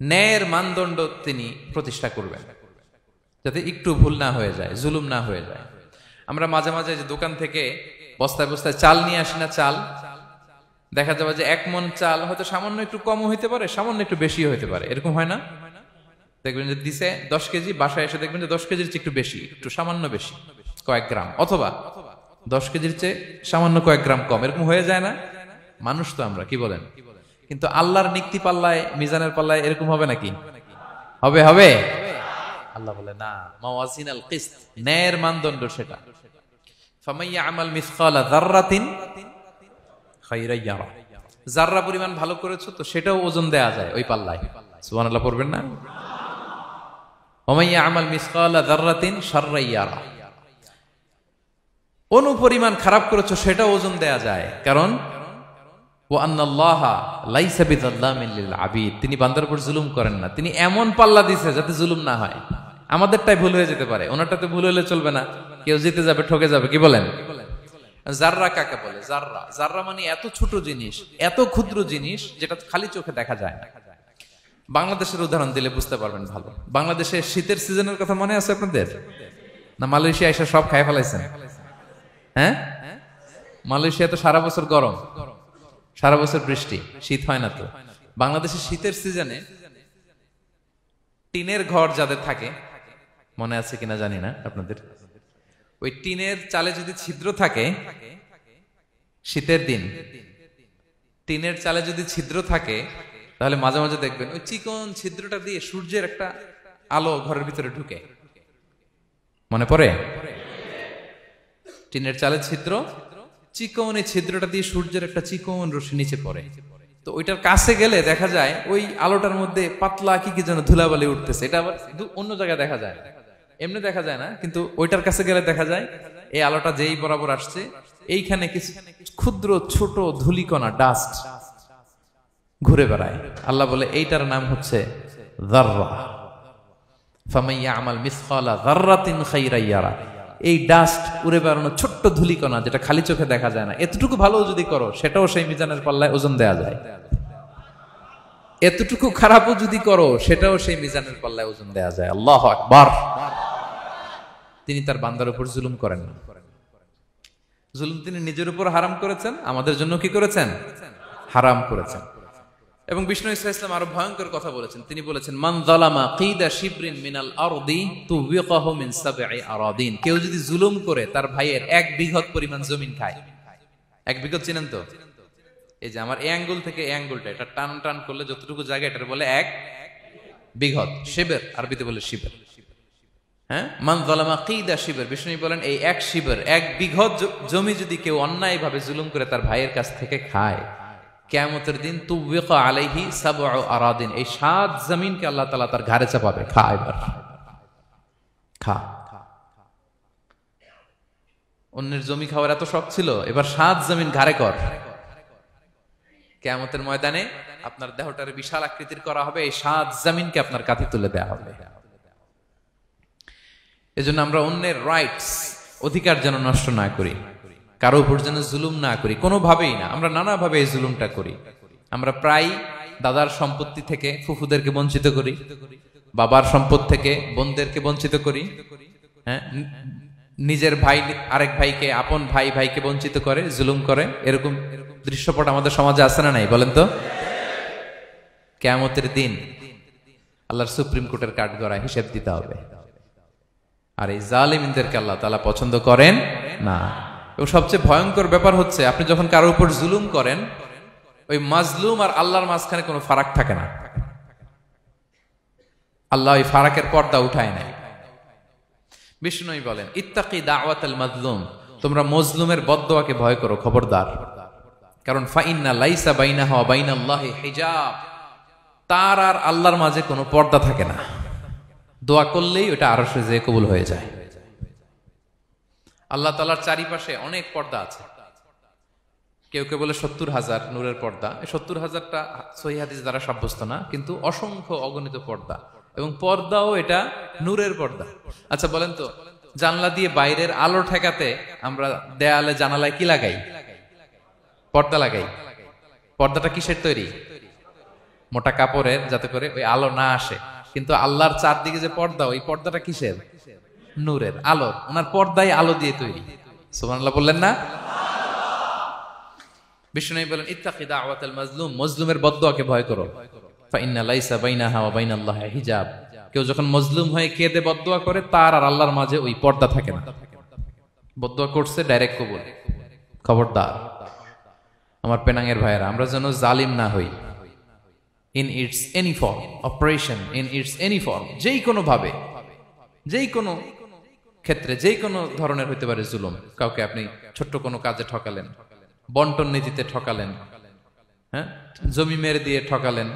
ন্যায়ের মানদণ্ড তিনি প্রতিষ্ঠা করবেন, যাতে একটু ভুল না হয়ে যায়, জুলুম না হয়ে যায়। আমরা মাঝে মাঝে যে দোকান থেকে বস্তায় বস্তায় চাল নিয়ে আসি না, চাল দেখা যাবে যে 1 মণ চাল হয়তো সামান্য একটু কম হইতে পারে, সামান্য একটু বেশিও হইতে পারে, এরকম হয় না? দেখবেন যে দিছে 10 কেজি, বাসায় এসে দেখবেন যে 10 কেজির চেয়ে একটু বেশি, একটু সামান্য বেশি কয়েক গ্রাম, অথবা 10 কেজির চেয়ে সামান্য কয়েক গ্রাম কম, এরকম হয়ে যায় না? মানুষ তো আমরা, কি বলেন? কিন্তু আল্লাহর নিক্তি পাল্লায়, মিজানের পাল্লায় এরকম হবে নাকি? হবে? হবে? আল্লাহ বলে না, মাওয়াজিনাল কিসত, ন্যায়ের মানদণ্ড সেটা। ফামাইয়া আমাল মিসকালা যাররাতিন খায়রান ইয়ারা, যাররা পরিমাণ ভালো করেছো তো সেটাও ওজন দেয়া যায় ওই পাল্লায়। সুবহানাল্লাহ পড়বেন না? ওমাইয়া আমাল মিসকালা যাররাতিন শাররান ইয়ারা, অনুপরিমাণ খারাপ করেছো সেটাও ওজন দেয়া যায়। কারণ ওয়া আন্নাল্লাহা লাইসা বিযাল্লামিন লিল আবিদ, তিনি বান্দার উপর জুলুম করেন না। তিনি এমন পাল্লা দিয়েছে যাতে জুলুম না হয়। আমাদেরটাই ভুল হয়ে যেতে পারে, ওনারটাতে ভুল হলে চলবে না, কেউ জিতে যাবে, ঠকে যাবে, কি বলেন? জাররা কাকে বলে? জাররা, জাররা মানে এত ছোট জিনিস, এত ক্ষুদ্র জিনিস যেটা খালি চোখে দেখা যায় না। বাংলাদেশের উদাহরণ দিলে বুঝতে পারবেন ভালো। বাংলাদেশের শীতের সিজনের কথা মনে আছে আপনাদের? না মালয়েশিয়া এসে সব খাই ফেলাইছেন? হ্যাঁ, মালয়েশিয়া তো সারা বছর গরম, সারা বছর বৃষ্টি, শীত হয় না। তো বাংলাদেশের শীতের সিজনে টিনের ঘর যাদের থাকে, মনে আছে কিনা জানি না আপনাদের, ওই টিনের চালে যদি ছিদ্র থাকে, শীতের দিন টিনের চালে যদি ছিদ্র থাকে, তাহলে মাঝে মাঝে দেখবেন ওই চিকন ছিদ্রটা দিয়ে সূর্যের একটা আলো ঘরের ভিতরে ঢুকে। মনে পড়ে? টিনের চালের ছিদ্র, চিকন এই ছিদ্রটা দিয়ে সূর্যের একটা চিকন রশ্মি নিচে পড়ে। তো ওইটার কাছে গেলে দেখা যায় ওই আলোটার মধ্যে পাতলা কি কি যেন ধুলাবালি উঠতেছে। এটা আবার অন্য জায়গায় দেখা যায়, এমনি দেখা যায় না, কিন্তু ওইটার কাছে গেলে দেখা যায় এই আলোটা যেই বরাবর আসছে, এইখানে কিছু ক্ষুদ্র ছোট ধূলিকণা, ডাস্ট ঘুরে বেড়ায়। আল্লাহ বলে এইটার নাম হচ্ছে যাররা। ফামাইয়া আমাল মিসকালা যাররাতিন খায়রান ইয়ারা, এই ডাস্ট উড়ে বেড়ানো ছোট্ট ধূলিকণা যেটা খালি চোখে দেখা যায় না, এতটুকু ভালো যদি করো সেটাও সেই মিজানের পাল্লায় ওজন দেয়া যায়। এতটুকু খারাপও যদি করো সেটাও সেই মিজানের পাল্লায় ওজন দেয়া যায়। আল্লাহু আকবার। তিনি তার বান্দার উপর জুলুম করেন না। জুলুম তিনি নিজের উপর হারাম করেছেন, আমাদের জন্য কি করেছেন? হারাম করেছেন। এবং বিষ্ণু ইসলাম আরো ভয়ঙ্কর কথা বলেছেন। তিনি বলেছেন, মান যালামা কিদা শিবরিন মিনাল আরদি তুবিকাহু মিন সাবঈ আরাদিন, কেউ যদি জুলুম করে তার ভাইয়ের 1 বিঘত পরিমাণ জমিন খায়। 1 বিঘত চিনেন তো? এই যে আমার এই আঙ্গুল থেকে এই আঙ্গুলটা, এটা টান টান করলে যতটুকু জায়গা, এটার বলে 1 বিঘত। শিবের আরবিতে বলে শিবের। হ্যাঁ, মান যালামা কিদা শিবর, বিষ্ণু বলেন এই এক শিবর, এক বিঘত জমি যদি কেউ অন্যায় ভাবে জুলুম করে তার ভাইয়ের কাছ থেকে খায়, কিয়ামতের দিন তুবিকা আলাইহি সাবউ আরাদিন, এই 7 জমিনকে আল্লাহ তাআলা তার ঘাড়ে চাপাবে। খা এবার খা। অন্যের জমি খাওয়ার এত শখ ছিল, এবার 7 জমিন ঘাড়ে কর। কিয়ামতের ময়দানে আপনার দেহটারে বিশাল আকৃতির করা হবে, এই 7 জমিনকে আপনার কাঁধে তুলে দেওয়া হবে। এজন্য আমরা অন্যের রাইটস, অধিকার যেন নষ্ট না করি, কারো উপর যেন জুলুম না করি, কোনোভাবেই না। আমরা নানাভাবে এই জুলুমটা করি। আমরা প্রায় দাদার সম্পত্তি থেকে ফুফুদেরকে বঞ্চিত করি, বাবার সম্পদ থেকে বোনদেরকে বঞ্চিত করি। হ্যাঁ, নিজের ভাই আরেক ভাইকে, আপন ভাই ভাইকে বঞ্চিত করে, জুলুম করে। এরকম দৃশ্যপট আমাদের সমাজে আছে না নাই বলেন তো? কিয়ামতের দিন আল্লাহর সুপ্রিম কোর্টের কাঠগড়ায় হিসেব দিতে হবে। আর এই জালিমদেরকে আল্লাহ তাআলা পছন্দ করেন না। এবং সবচেয়ে ভয়ঙ্কর ব্যাপার হচ্ছে, আপনি যখন কারোর উপর জুলুম করেন, ওই মাজলুম আর আল্লাহর মাঝখানে কোনো ফারাক থাকে না। আল্লাহ ওই ফারাকের পর্দা উঠায় নাই। বিষ্ণুই বলেন ইত্তাকি দাওয়াতাল মাজলুম, তোমরা মজলুমের বদদোয়াকে ভয় করো, খবরদার। কারণ ফাইন্না লাইসা বাইনাহা ওয়া বাইনাল্লাহি হিজাব, তার আর আল্লাহর মাঝে কোনো পর্দা থাকে না। দোয়া করলেই ওটা আরশে যেয়ে কবুল হয়ে যায়। আল্লাহ তাআলার চারিপাশে অনেক পর্দা আছে। কেউ কেউ বলে 70,000 নূরের পর্দা। এই 70,000টা সহিহ হাদিস দ্বারা সাব্যস্ত না, কিন্তু অসংখ্য অগণিত পর্দা, এবং পর্দাও এটা নূরের পর্দা। আচ্ছা বলেন তো, জানলা দিয়ে বাইরের আলো ঠেকাতে আমরা দেয়ালে জানালায় কি লাগাই? পর্দা লাগাই। পর্দাটা কিসের তৈরি? মোটা কাপড়ের, যাতে করে ওই আলো না আসে। কিন্তু আল্লাহর চারদিকে যে পর্দা, ওই পর্দাটা কিসের? নূরের, আলোর। ওনার পর্দাই আলো দিয়ে তৈরি। সুবহানাল্লাহ বললেন না? বিষ্ণু বলেন ইত্তাকি দাওয়াতাল মাজলুম, মজলুমের বদদোয়াকে ভয় করো। ফাইন্না লাইসা বাইনাহা ওয়া বাইনাল্লাহি হিজাব, কেউ যখন মজলুম হয়ে কেঁদে বদদোয়া করে, তার আর আল্লাহর মাঝে ওই পর্দা থাকে না। বদদোয়া করছে, ডাইরেক্ট কবুল। খবরদার আমার পেনাঙ্গের ভাইয়েরা, আমরা যেন জালিম না হই। In it's any form, operation in it's any form, যেই কোনো ভাবে, যেই কোনো ক্ষেত্রে, যেই কোনো ধরনের হইতে পারে জুলুম। কাউকে আপনি ছোট্ট কোনো কাজে ঠকালেন, বন্টন নীতিতে ঠকালেন, হ্যাঁ, জমি মেরে দিয়ে ঠকালেন,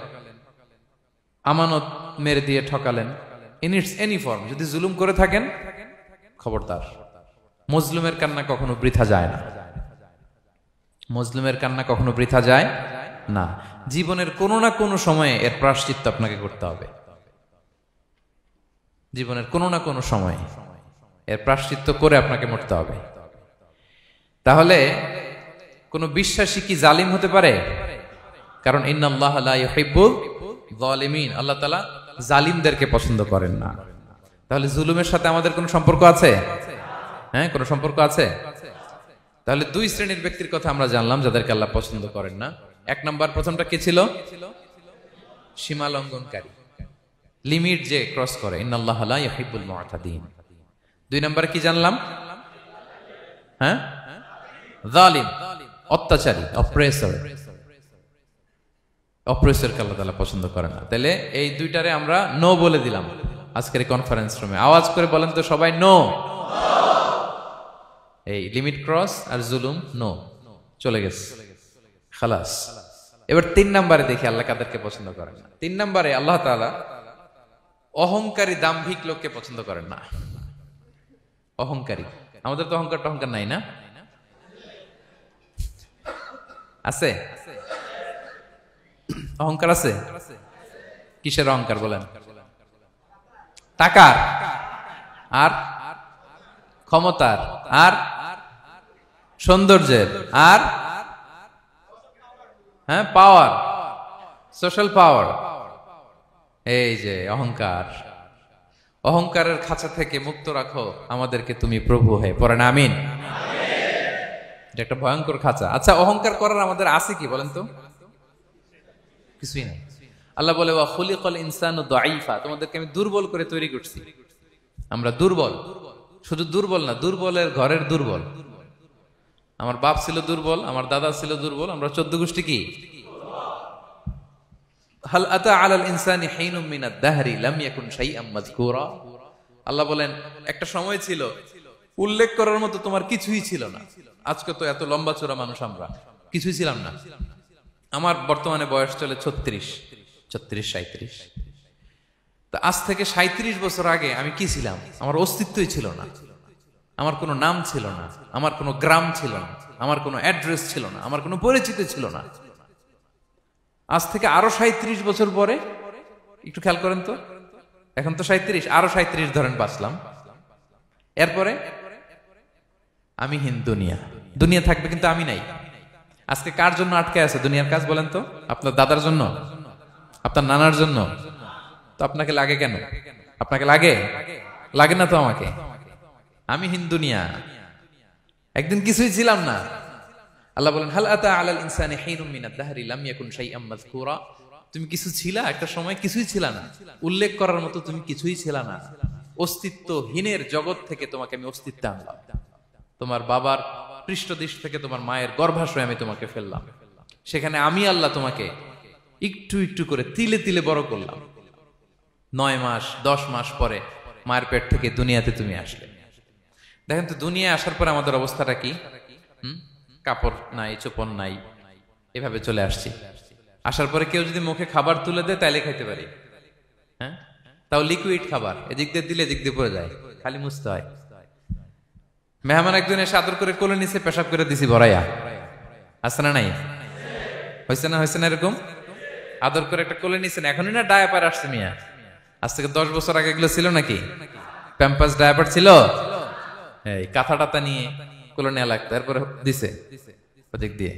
আমানত মেরে দিয়ে ঠকালেন, ইন ইটস এনি ফর্ম যদি জুলুম করে থাকেন, খবরদার। মজলুমের কান্না কখনো বৃথা যায় না। মজলুমের কান্না কখনো বৃথা যায় না। জীবনের কোনো না কোনো সময়ে এর প্রায়শ্চিত্ত আপনাকে করতে হবে। জীবনের কোনো না কোনো সময়ে এর প্রায়শ্চিত্ত করে আপনাকে মরতে হবে। তাহলে কোন বিশ্বাসী কি জালিম হতে পারে? কারণ ইন্নাল্লাহা লা ইউহিব্বুল যালিমিন, আল্লাহ তাআলা জালিমদেরকে পছন্দ করেন না। তাহলে জুলুমের সাথে আমাদের কোনো সম্পর্ক আছে? হ্যাঁ, কোনো সম্পর্ক আছে। তাহলে 2 শ্রেণীর ব্যক্তির কথা আমরা জানলাম যাদেরকে আল্লাহ পছন্দ করেন না। 1 নাম্বার, প্রথমটা কি ছিল? সীমা লঙ্ঘনকারী, লিমিট যে ক্রস করে, ইন্নাল্লাহা লা ইউহিব্বুল মুআতাদিন। 2 নাম্বার কি জানলাম? হ্যাঁ, জালিম, অত্যাচারী, অপ্রেসর। অপ্রেসরকে আল্লাহ তাআলা পছন্দ করেন না। তাহলে এই দুইটারে আমরা নো বলে দিলাম আজকের কনফারেন্স রুমে। আওয়াজ করে বলেন তো সবাই, নো। এই লিমিট ক্রস আর জুলুম, নো, চলে গেছে, খালাস। এবার 3 নম্বরে দেখি আল্লাহ কাদেরকে পছন্দ করেন না। 3 নম্বরে আল্লাহ তাআলা অহংকারী, দাম্ভিক লোককে পছন্দ করেন না। অহংকারী, আমাদের তো অহংকার টহংকার নাই না? আছে? অহংকার আছে? কিসের অহংকার বলেন? টাকার, আর ক্ষমতার, আর সৌন্দর্যের, আর হ্যাঁ পাওয়ার, সোশ্যাল পাওয়ার। এই যে অহংকার, অহংকারের খাঁচা থেকে মুক্ত রাখো আমাদেরকে তুমি প্রভু হয়ে। পড়েন আমিন। এটা একটা ভয়ঙ্কর খাঁচা। আচ্ছা, অহংকার করার আমাদের আছে কি বলেন তো? কিছুই নাই। আল্লাহ বলে ওয়া খুলিকাল ইনসানু দাঈফা, তোমাদেরকে আমি দুর্বল করে তৈরি করছি। আমরা দুর্বল, শুধু দুর্বল না, দুর্বলের ঘরের দুর্বল। আমার বাপ ছিল দুর্বল, আমার দাদা ছিল দুর্বল, আমরা 14 গোষ্ঠী কি? হাল আতা আলাল ইনসানি হিনুম মিনাদ দাহরি লাম ইয়াকুন শাইআম মাযকুরা। আল্লাহ বলেন একটা সময় ছিল উল্লেখ করার মতো তোমার কিছুই ছিল না। আজকে তো এত লম্বা চোরা মানুষ, আমরা কিছুই ছিলাম না। আমার বর্তমানে বয়স চলে 36, 37। তা আজ থেকে 37 বছর আগে আমি কি ছিলাম? আমার অস্তিত্বই ছিল না, আমার কোনো নাম ছিল না, আমার কোনো গ্রাম ছিল না, আমার কোনো অ্যাড্রেস ছিল না, আমার কোনো পরিচিত ছিল না। আজ থেকে আরো 37 বছর পরে একটু খেয়াল করেন তো, এখন তো 37, আরো 37 ধরেন বাঁচলাম। এরপরে আমি দুনিয়া, দুনিয়া থাকবে কিন্তু আমি নাই। আজকে কার জন্য আটকে আছে দুনিয়ার কাজ বলেন তো? আপনার দাদার জন্য, আপনার নানার জন্য? তো আপনাকে লাগে কেন? আপনাকে লাগে? লাগে না তো আমাকে। আমি দুনিয়া, একদিন কিছুই ছিলাম না। আল্লাহ বলেন হাল আতা আলাল ইনসানি হিনুম মিনাদ দাহরি লাম ইয়াকুন শাইআম মাযকুরা। তুমি কিছু ছিলা, একটা সময় কিছুই ছিলা না, উল্লেখ করার মতো তুমি কিছুই ছিলা না। অস্তিত্বহীনের জগৎ থেকে তোমাকে আমি অস্তিত্বে আনলাম। তোমার বাবার পৃষ্ঠদেশ থেকে তোমার মায়ের গর্ভাশয়ে আমি তোমাকে ফেললাম। সেখানে আমি আল্লাহ তোমাকে একটু একটু করে তিলে তিলে বড় করলাম। 9 মাস 10 মাস পরে মায়ের পেট থেকে দুনিয়াতে তুমি আসলে। দেখেন তো দুনিয়ায় আসার পরে আমাদের অবস্থাটা কি? কাপড় নাই, চোপন নাই, এভাবে চলে আসছি। আসার পরে কেউ যদি মুখে খাবার তুলে দেয় তাইলে খাইতে পারি, হ্যাঁ, তাও লিকুইড খাবার, এদিক দিয়ে দিলে এদিক দিয়ে পড়ে যায়, খালি মুছতে হয়। মেহমান একজন এসে আদর করে কোলে নিচে পেশাব করে দিছি ভরাইয়া, আছে না নাই? হয়েছে না, হয়েছে না? এরকম আদর করে একটা কোলে নিছেন, এখনই না ডায়াপার আসছে মিয়া। আজ থেকে 10 বছর আগে এগুলো ছিল নাকি? প্যাম্পাস ডায়াপার ছিল, এই কাঁথা টাতা নিয়ে কোলে নেওয়া লাগতো, এরপরে দিছে ওদিক দিয়ে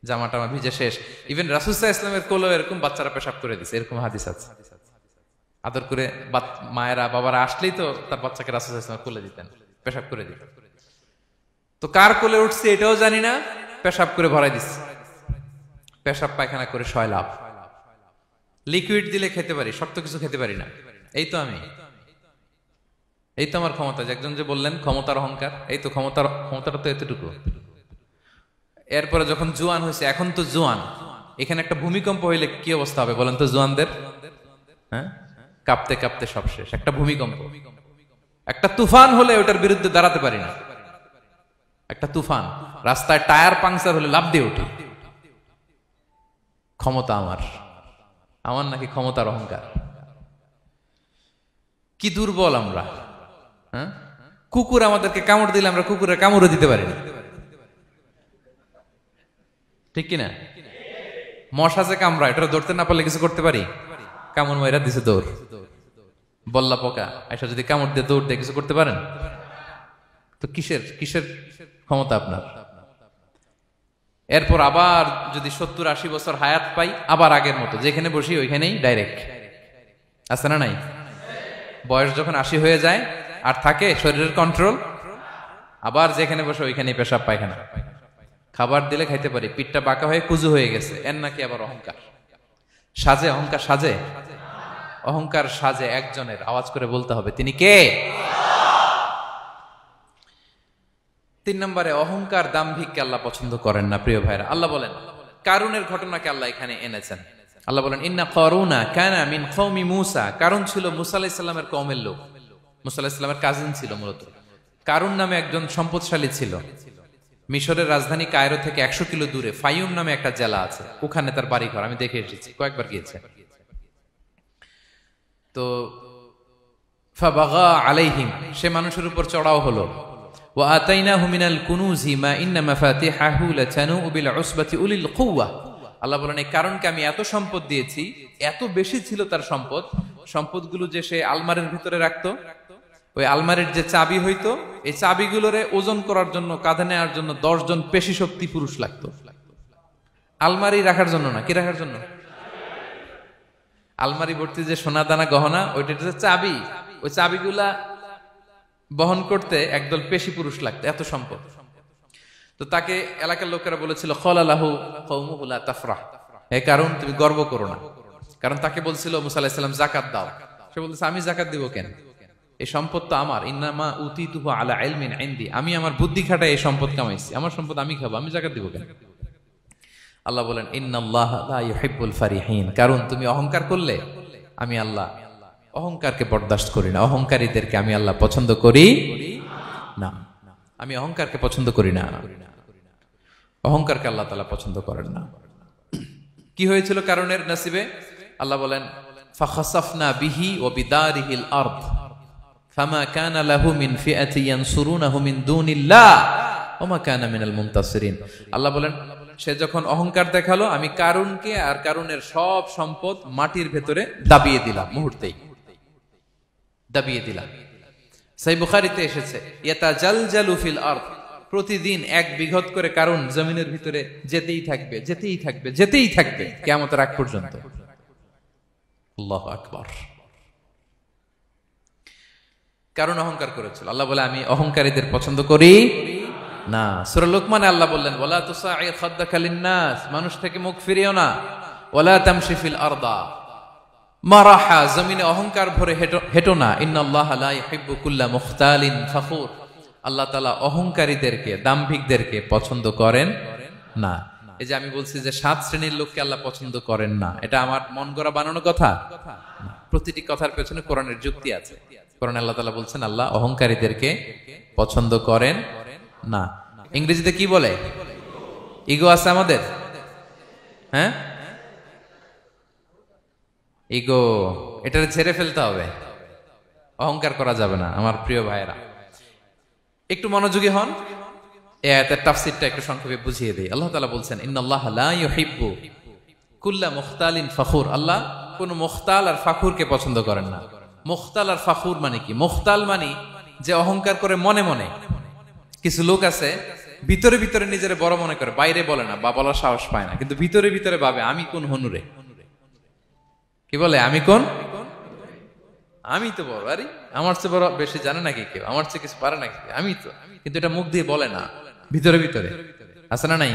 জামা টামা ভিজে শেষ। ইভেন রাসূল সাল্লাল্লাহু আলাইহি ওয়াসাল্লামের কোলে এরকম বাচ্চারা পেশাব করে দিছে, এরকম হাদিস আছে। আদর করে মায়েরা বাবারা আসলেই তো তার বাচ্চাকে রাসূল সাল্লাল্লাহু আলাইহি ওয়াসাল্লাম কোলে দিতেন, পেশাব করে দিতেন। তো কার কোলে উঠছে এটাও জানি না, পেশাব করে ভরাই দিচ্ছে। পেশাব পায়খানা করে শয়লাভ। লিকুইড দিলে খেতে পারি, শক্ত কিছু খেতে পারি না। এই তো আমি, এই তো আমার ক্ষমতা। একজন যে বললেন ক্ষমতার অহংকার, এই তো ক্ষমতাটা তো এতটুকু। এরপরে যখন জোয়ান হয়েছে, এখন তো জোয়ান, এখানে একটা ভূমিকম্প হইলে কি অবস্থা হবে বলেন তো জোয়ানদের? হ্যাঁ, কাঁপতে কাঁপতে সব শেষ। একটা ভূমিকম্প, একটা তুফান হলে ওটার বিরুদ্ধে দাঁড়াতে পারি না। একটা তুফান, রাস্তায় টায়ার পাংচার হলে লাফ দিয়ে উঠি। ক্ষমতা আমার, আমার নাকি ক্ষমতার অহংকার? কি দুর্বল আমরা, হ্যাঁ? কুকুর আমাদেরকে কামড় দিলে আমরা কুকুরের কামড়ও দিতে পারি না, ঠিক কিনা? মশা যে কামড়ায়, এটা ধরতে না পারলে কিছু করতে পারি? কামড় মাইরা দিছে দৌড়। বল্লা পোকা এসে যদি কামড় দিয়ে দৌড় দিয়ে কিছু করতে পারেন? তো কিসের কিসের ক্ষমতা আপনার? এরপর আবার যদি 70-80 বছর হায়াত পাই, আবার আগের মতো যেখানে বসি ওইখানেই ডাইরেক্ট, আছে না নাই? বয়স যখন 80 হয়ে যায় আর থাকে শরীরের কন্ট্রোল, আবার যেখানে বসে ওইখানেই পেশাব পায়খানা। খাবার দিলে খাইতে পারি, পিঠটা বাঁকা হয়ে কুজু হয়ে গেছে, এর নাকি আবার অহংকার? সাজে অহংকার? সাজে অহংকার? সাজে একজনের, আওয়াজ করে বলতে হবে তিনি কে? 3 নম্বরে অহংকার, দাম্ভিককে আল্লাহ পছন্দ করেন না। প্রিয় ভাইরা, আল্লাহ বলেন কারুনের ঘটনাকে আল্লাহ এখানে এনেছেন। আল্লাহ বলেন ইন্না কারুনা কানা মিন কওমি মূসা। কারুন ছিল মুসা আলাইহিস সালামের কওমের লোক, মুসা আলাইহিস সালামের কাজিন ছিল মূলত। কারুন নামে একজন সম্পদশালী ছিল। মিশরের রাজধানী কায়রো থেকে 100 কিলো দূরে ফাইয়ুম নামে একটা জেলা আছে, ওখানে তার বাড়ি ঘর। আমি দেখে এসেছি, কয়েকবার গিয়েছে। তো ফাবাগা আলাইহিম, সে মানুষের উপর চড়াও হলো। ওয়া আতাইনাহু মিনাল কুনুজি মা ইন্না মাফাতিহাহু লাতানু বিল উসবাতি উলিল কুওয়া। আল্লাহ বলেন এই কারণকে আমি এত সম্পদ দিয়েছি, এত বেশি ছিল তার সম্পদ, সম্পদগুলো যে সে আলমারির ভিতরে রাখতো, ওই আলমারির যে চাবি হইতো, এই চাবিগুলোরে ওজন করার জন্য, কাঁধে নেওয়ার জন্য 10 জন পেশি শক্তি পুরুষ লাগতো। আলমারি রাখার জন্য না, কি রাখার জন্য? আলমারি ভর্তি যে সোনা দানা গহনা, ওইটা যে চাবি, ওই চাবিগুলা বহন করতে একদল পেশি পুরুষ লাগতো, এত সম্পদ। তো তাকে এলাকার লোকেরা বলেছিল ক্বালালাহু কওমুহু লা তাফরাহ, এই কারণ তুমি গর্ব করো না। কারণ তাকে বলছিল মুসা আলাইহিস সালাম যাকাত দাও, সে বলতেছে আমি যাকাত দিব কেন? এই সম্পদ তো আমার। ইন্নামা উতিতুহু আলা ইলমিন ইনদি, আমি আমার বুদ্ধি খাটায় এই সম্পদ কামাইছি, আমার সম্পদ আমি খাবো, আমি যাকাত দিব কেন? আল্লাহ বলেন ইন্নাল্লাহা লা ইউহিব্বুল ফারিহিন। কারণ তুমি অহংকার করলে আমি আল্লাহ অহংকারকে বরদাস্ত করি না, অহংকারীদেরকে আমি আল্লাহ পছন্দ করি না। আমি অহংকারকে পছন্দ করি না, অহংকারকে আল্লাহ তাআলা পছন্দ করেন না। কি হয়েছিল কারণের নসিবে? আল্লাহ বলেন ফাখাসাফনা বিহি ওয়া বিদারিহিল আরদ ফামা কানা লাহু মিন ফিআতি ইয়ানসুরুনাহু মিন দুনিল্লাহ ওয়া মা কানা মিনাল মুনতাসিরিন। আল্লাহ বলেন সে যখন অহংকার দেখালো, আমি কারুনকে আর কারুনের সব সম্পদ মাটির ভেতরে দাবিয়ে দিলাম, মুহূর্তেই দাবিয়ে দিলাম। সহিহ বুখারীতে এসেছে ইয়াতাজালজালু ফিল আরদ, প্রতিদিন 1 বিঘত করে কারুন জমিনের ভিতরে যেতেই থাকবে, যেতেই থাকবে, যেতেই থাকবে কিয়ামতের আগ পর্যন্ত। আল্লাহু আকবার। কারণ অহংকার করেছিল। আল্লাহ বলে আমি অহংকারীদের পছন্দ করি না। সূরা লুকমানে আল্লাহ বললেন ওয়ালা তুসাইর খাদ্দাকা লিন্নাস, মানুষ থেকে মুখ ফিরিও না। ওয়ালা তামশি ফিল আরদা মারাহা, জমিনে অহংকার ভরে হেঁটো না। ইন্নাল্লাহা লা ইউহিব্বু কুল্লা মুখতালিন ফখুর, আল্লাহ তাআলা অহংকারীদেরকে, দাম্ভিকদেরকে পছন্দ করেন না। এই যে আমি বলছি যে 7 শ্রেণীর লোককে আল্লাহ পছন্দ করেন না, এটা আমার মন গড়া বানানো কথা। প্রতিটি কথার পেছনে কোরআনের যুক্তি আছে। কোরআনে আল্লাহ তাআলা বলছেন আল্লাহ অহংকারীদেরকে পছন্দ করেন না। ইংরেজিতে কি বলে? ইগো আছে আমাদের, হ্যাঁ ইগো, এটা ছেড়ে ফেলতে হবে, অহংকার করা যাবে না। আমার প্রিয় ভাইয়েরা একটু মনোযোগী হন, এই আয়াতের তাফসীরটা একটু সংক্ষেপে বুঝিয়ে দেই। আল্লাহ তাআলা বলছেন ইন্নাল্লাহা লা ইউহিব্বু কুল্লা মুখতালিন ফখুর, আল্লাহ কোন মুখতাল আর ফাখুরকে পছন্দ করেন না। মুখতাল আর ফাখুর মানে কি? মুখতাল মানে যে অহংকার করে মনে মনে। কিছু লোক আছে ভিতরে ভিতরে নিজের বড় মনে করে, বাইরে বলে না বা বলার সাহস পায় না, কিন্তু ভিতরে ভিতরে ভাবে আমি কোন হনুরে, কি বলে আমি কোন, আমি তো বড়, আরে আমার চেয়ে বড় বেশি জানে নাকি কেউ, আমার চেয়ে কিছু পারে নাকি, আমি তো, কিন্তু এটা মুখ দিয়ে বলে না, ভিতরে ভিতরে আছে না নাই?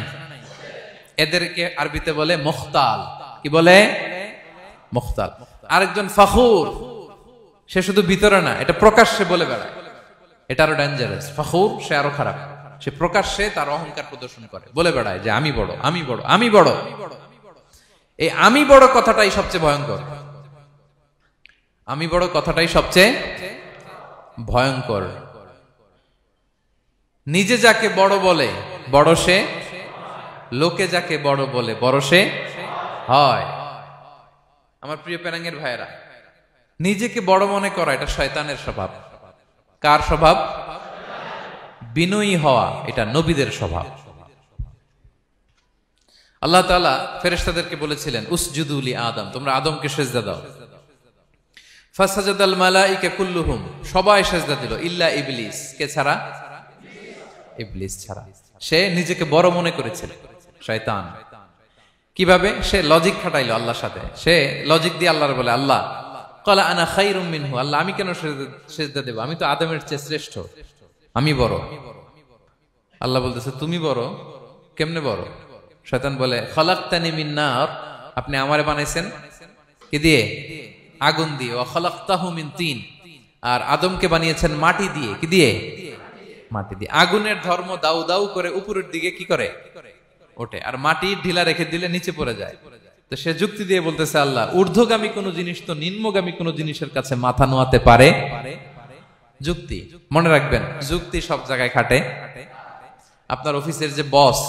এদেরকে আরবিতে বলে মুখতাল। কি বলে? মুখতাল। আরেকজন ফাখুর, সে শুধু ভিতরে না, এটা প্রকাশ্যে বলে বেড়ায়, এটা আরো ডেঞ্জারাস। ফাখুর সে আরো খারাপ, সে প্রকাশ্যে তার অহংকার প্রদর্শন করে, বলে বেড়ায় যে আমি বড়, আমি বড়, আমি বড়। এই আমি বড় কথাটাই সবচেয়ে ভয়ঙ্কর। আমি বড় কথাটাই সবচেয়ে ভয়ঙ্কর। নিজে যাকে বড় বলে বড় সে, লোকে যাকে বড় বলে বড় সে হয়। আমার প্রিয় পেনাঙ্গের ভাইয়েরা, নিজেকে বড় মনে করা এটা শয়তানের স্বভাব। কার স্বভাব? বিনয়ী হওয়া এটা নবীদের স্বভাব। আল্লাহ তাআলা ফেরেশতাদেরকে বলেছিলেন উসজুদু লি আদম, তোমরা আদমকে সিজদা দাও। ফাসাজাদাল মালাইকা কুল্লুহুম, সবাই সিজদা দিল ইল্লা ইবলিস, কে ছাড়া? ইবলিস ছাড়া। সে নিজেকে বড় মনে করেছিল, শয়তান। কিভাবে? সে লজিক খাটাইলো আল্লাহর সাথে। সে লজিক দিয়ে আল্লাহর বলে আল্লাহ ক্বালা আনা খায়রুম মিনহু, আল্লাহ আমি কেন সিজদা দেব, আমি তো আদমের চেয়ে শ্রেষ্ঠ, আমি বড়। আল্লাহ বলতেছে তুমি বড়, কেমনে বড়? শয়তান বলে খালাকতানি মিন নার, আপনি আমারে বানাইছেন কি দিয়ে? আগুন দিয়ে। ওয়া খালাকতাহু মিন তিন, আর আদমকে বানিয়েছেন মাটি দিয়ে। কি দিয়ে? মাটি দিয়ে। আগুনের ধর্ম দাউ দাউ করে উপরের দিকে কি করে? ওঠে, আর মাটি ঢিলা রেখে দিলে নিচে পড়ে যায়। তো সে যুক্তি দিয়ে বলতেছে আল্লাহ ঊর্ধ্বগামী কোন জিনিস তো নিম্নগামী কোন জিনিসের কাছে মাথা নোয়াতে পারে? যুক্তি। মনে রাখবেন যুক্তি সব জায়গায় খাটে। আপনার অফিসের যে বস,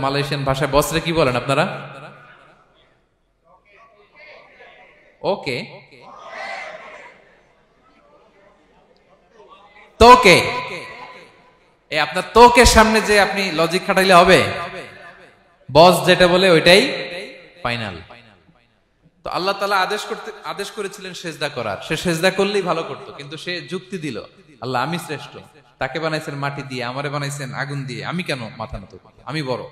মালয়েশিয়ান ভাষায় বসরে কি বলেন আপনারা? ওকে, তোকে। এই আপনার তোকে সামনে যে আপনি লজিক খাটাইলে হবে? বস যেটা বলে ওইটাই ফাইনাল। তো আল্লাহ তাআলা আদেশ করেছিলেন সেজদা করার, সে সেজদা করলেই ভালো করতো, কিন্তু সে যুক্তি দিল আল্লাহ আমি শ্রেষ্ঠ, তাকে বানাইছেন মাটি দিয়ে, আমারে বানাইছেন আগুন দিয়ে, আমি কেন মাথা নত করব, আমি বড়।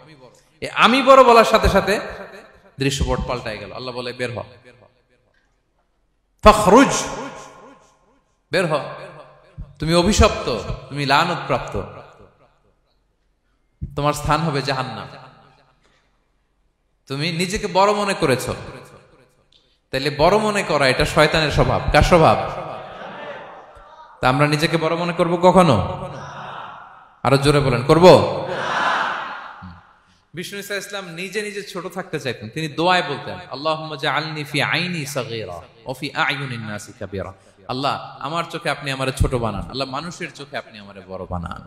আমি বড় বলার সাথে সাথে দৃশ্যপট পাল্টায় গেল। আল্লাহ বলে বের হ, ফখরুজ, বের হ, তুমি অভিশপ্ত, তুমি লানত প্রাপ্ত, তোমার স্থান হবে জাহান্নাম। তুমি নিজেকে বড় মনে করেছো, তাইলে বড় মনে করা এটা শয়তানের স্বভাব। কার স্বভাব? তা আমরা নিজেকে বড় মনে করব কখনো? আরো জোরে বলেন, করব? বিষ্ণু ঈসা ইসলাম নিজে নিজে ছোট থাকতে চাইতেন। তিনি দোয়ায় বলতেন, আল্লাহুম্মা জাআলনি ফি আইনি সাগীরা ওয়া ফি আ'য়ুনিন নাসি কাবীরা। আল্লাহ, আমার চোখে আপনি আমারে ছোট বানান, আল্লাহ মানুষের চোখে আপনি আমারে বড় বানান।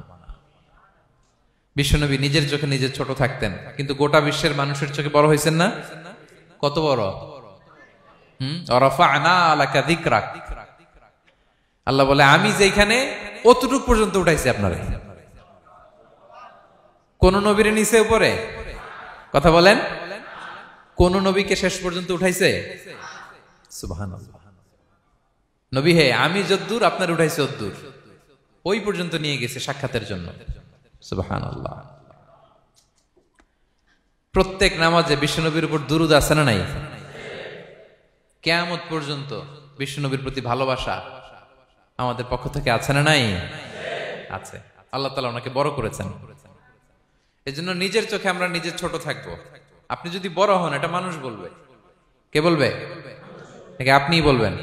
বিশ্বনবী নিজের চোখে নিজে ছোট থাকতেন, কিন্তু গোটা বিশ্বের মানুষের চোখে বড় হয়েছেন না? কত বড়! রাফা'না লাকা যিকরাক। আল্লাহ বলে, আমি যেখানে অতটুক পর্যন্ত উঠাইছি আপনারে। কোন নবীর নিচে উপরে? কথা বলেন, কোন নবীকে শেষ পর্যন্ত উঠাইছে? সুবহানাল্লাহ। নবী হে, আমি যদ্দূর আপনার উঠাইছে অদ্দূর, ওই পর্যন্ত নিয়ে গেছে সাক্ষাতের জন্য। সুবহানাল্লাহ। প্রত্যেক নামাজে বিশ্বনবীর উপর দুরূদ আছে না নাই? কিয়ামত পর্যন্ত বিশ্বনবীর প্রতি ভালোবাসা আমাদের পক্ষ থেকে আছে না নাই? আছে। আল্লাহ তাআলা ওনাকে বড় করেছেন। এজন্য নিজের চোখে আমরা নিজে ছোট থাকবো। আপনি যদি বড় হন, এটা মানুষ বলবে। কে বলবে? নাকি আপনিই বলবেন?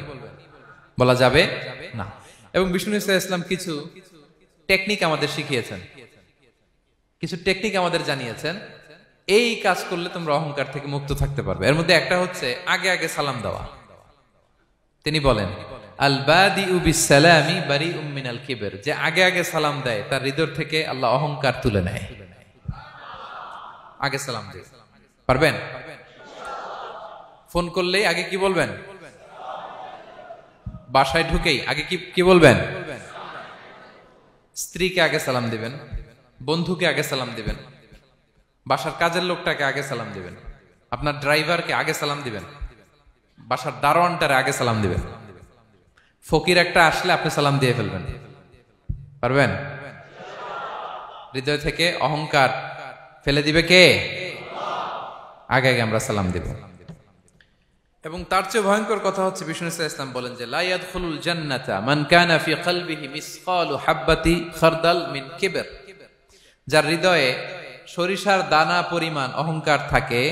বলা যাবে না। এবং বিষ্ণু ঈসা ইসলাম কিছু টেকনিক আমাদের শিখিয়েছেন, কিছু টেকনিক আমাদের জানিয়েছেন। এই কাজ করলে তোমরা অহংকার থেকে মুক্ত থাকতে পারবে। এর মধ্যে একটা হচ্ছে আগে আগে সালাম দেওয়া। তিনি বলেন, আল বাদিউ বিসসালামি বারিউম মিনাল কিবর, যে আগে আগে সালাম দেয় তার হৃদয় থেকে আল্লাহ অহংকার তুলে নেয়। আগে সালাম দিয়ে পারবেন? ফোন করলেই আগে কি বলবেন? বাসায় ঢুকেই আগে কি বলবেন? স্ত্রীকে আগে সালাম দিবেন, বন্ধুকে আগে সালাম দিবেন, বাসার কাজের লোকটাকে আগে সালাম দিবেন, আপনার ড্রাইভারকে আগে সালাম দিবেন, বাসার দারোয়ানটারে আগে সালাম দিবেন। ফকির একটা আসলে আপনি সালাম দিয়ে ফেলবেন। পারবেন? হৃদয় থেকে অহংকার ফেলে দিবে কে? আগে আগে আমরা সালাম দিব। এবং তার চেয়ে ভয়ঙ্কর কথা হচ্ছে, বিষ্ণু ঈসা ইসলাম বলেন যে লা ইয়াদখুলুল জান্নাতা মান কানা ফি কলবিহি মিসকালু হাববাতি খারদাল মিন কিবর, যার হৃদয়ে সরিষার দানা পরিমাণ অহংকার থাকে,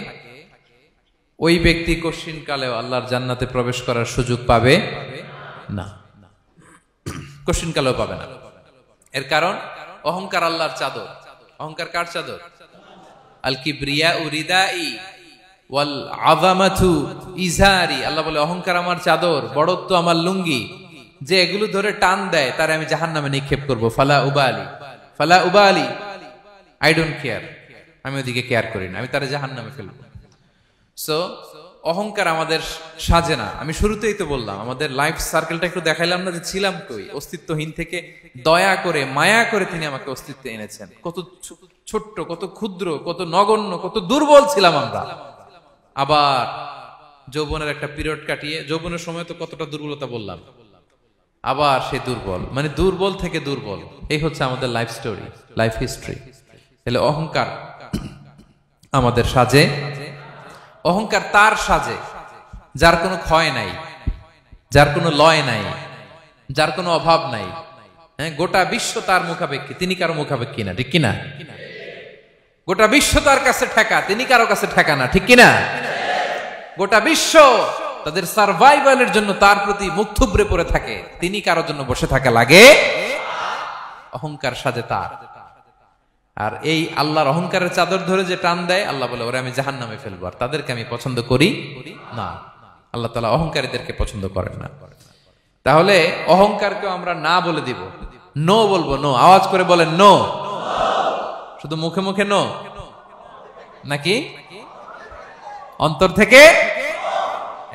ওই ব্যক্তি কশিনকালেও আল্লাহর জান্নাতে প্রবেশ করার সুযোগ পাবে না। কশিনকালেও পাবে না। এর কারণ অহংকার আল্লাহর চাদর। অহংকার কার চাদর? আল কিবরিয়া রিদাই ওয়াল আযামাতু ইজারি। আল্লাহ বলে, অহংকার আমার চাদর, বড়ত্ব আমার লুঙ্গি। যে এগুলো ধরে টান দেয় তারে আমি জাহান্নামে নিক্ষেপ করব। ফালা উবালি, ফালা উবালি, আই ডোন্ট কেয়ার। আমি ওদিকে কেয়ার করি না, আমি তারে জাহান্নামে ফেলবো। সো অহংকার আমাদের সাজে না। আমি শুরুতেই তো বললাম, আমাদের লাইফ সার্কেলটা একটু দেখাইলাম না যে ছিলাম কই? অস্তিত্বহীন থেকে দয়া করে, মায়া করে তিনি আমাকে অস্তিত্বে এনেছেন। কত ছোট্ট, কত ক্ষুদ্র, কত নগণ্য, কত দুর্বল ছিলাম আমরা। আবার যৌবনের একটা পিরিয়ড কাটিয়ে, যৌবনের সময় তো কতটা দুর্বলতা বললাম, আবার সে দুর্বল, মানে দুর্বল থেকে দুর্বল। এই হচ্ছে আমাদের লাইফ স্টোরি, লাইফ হিস্ট্রি। তাহলে অহংকার আমাদের সাজে। অহংকার তার সাজে যার কোনো ক্ষয় নাই, যার কোনো লয় নাই, যার কোনো অভাব নাই। হ্যাঁ, গোটা বিশ্ব তার মুখাপেক্ষী, তিনি কারো মুখাপেক্ষী না। ঠিক কিনা? গোটা বিশ্ব তার কাছে ঠেকা, তিনি কারো কাছে ঠেকা না। ঠিক কিনা? গোটা বিশ্ব তাদের সার্ভাইভালের জন্য তার প্রতি মুখ থুবড়ে পড়ে থাকে, তিনি কারোর জন্য বসে থাকা লাগে। অহংকার সাজে তার। আর এই আল্লাহর অহংকারের চাদর ধরে যে টান দেয়, আল্লাহ বলে, ওরা আমি জাহান্নামে ফেলবো, আর তাদেরকে আমি পছন্দ করি না। আল্লাহ তাআলা অহংকারীদেরকে পছন্দ করেন না। তাহলে অহংকারকেও আমরা না বলে দিব, নো বলবো। নো, আওয়াজ করে বলেন নো। শুধু মুখে মুখে নো নাকি অন্তর থেকে?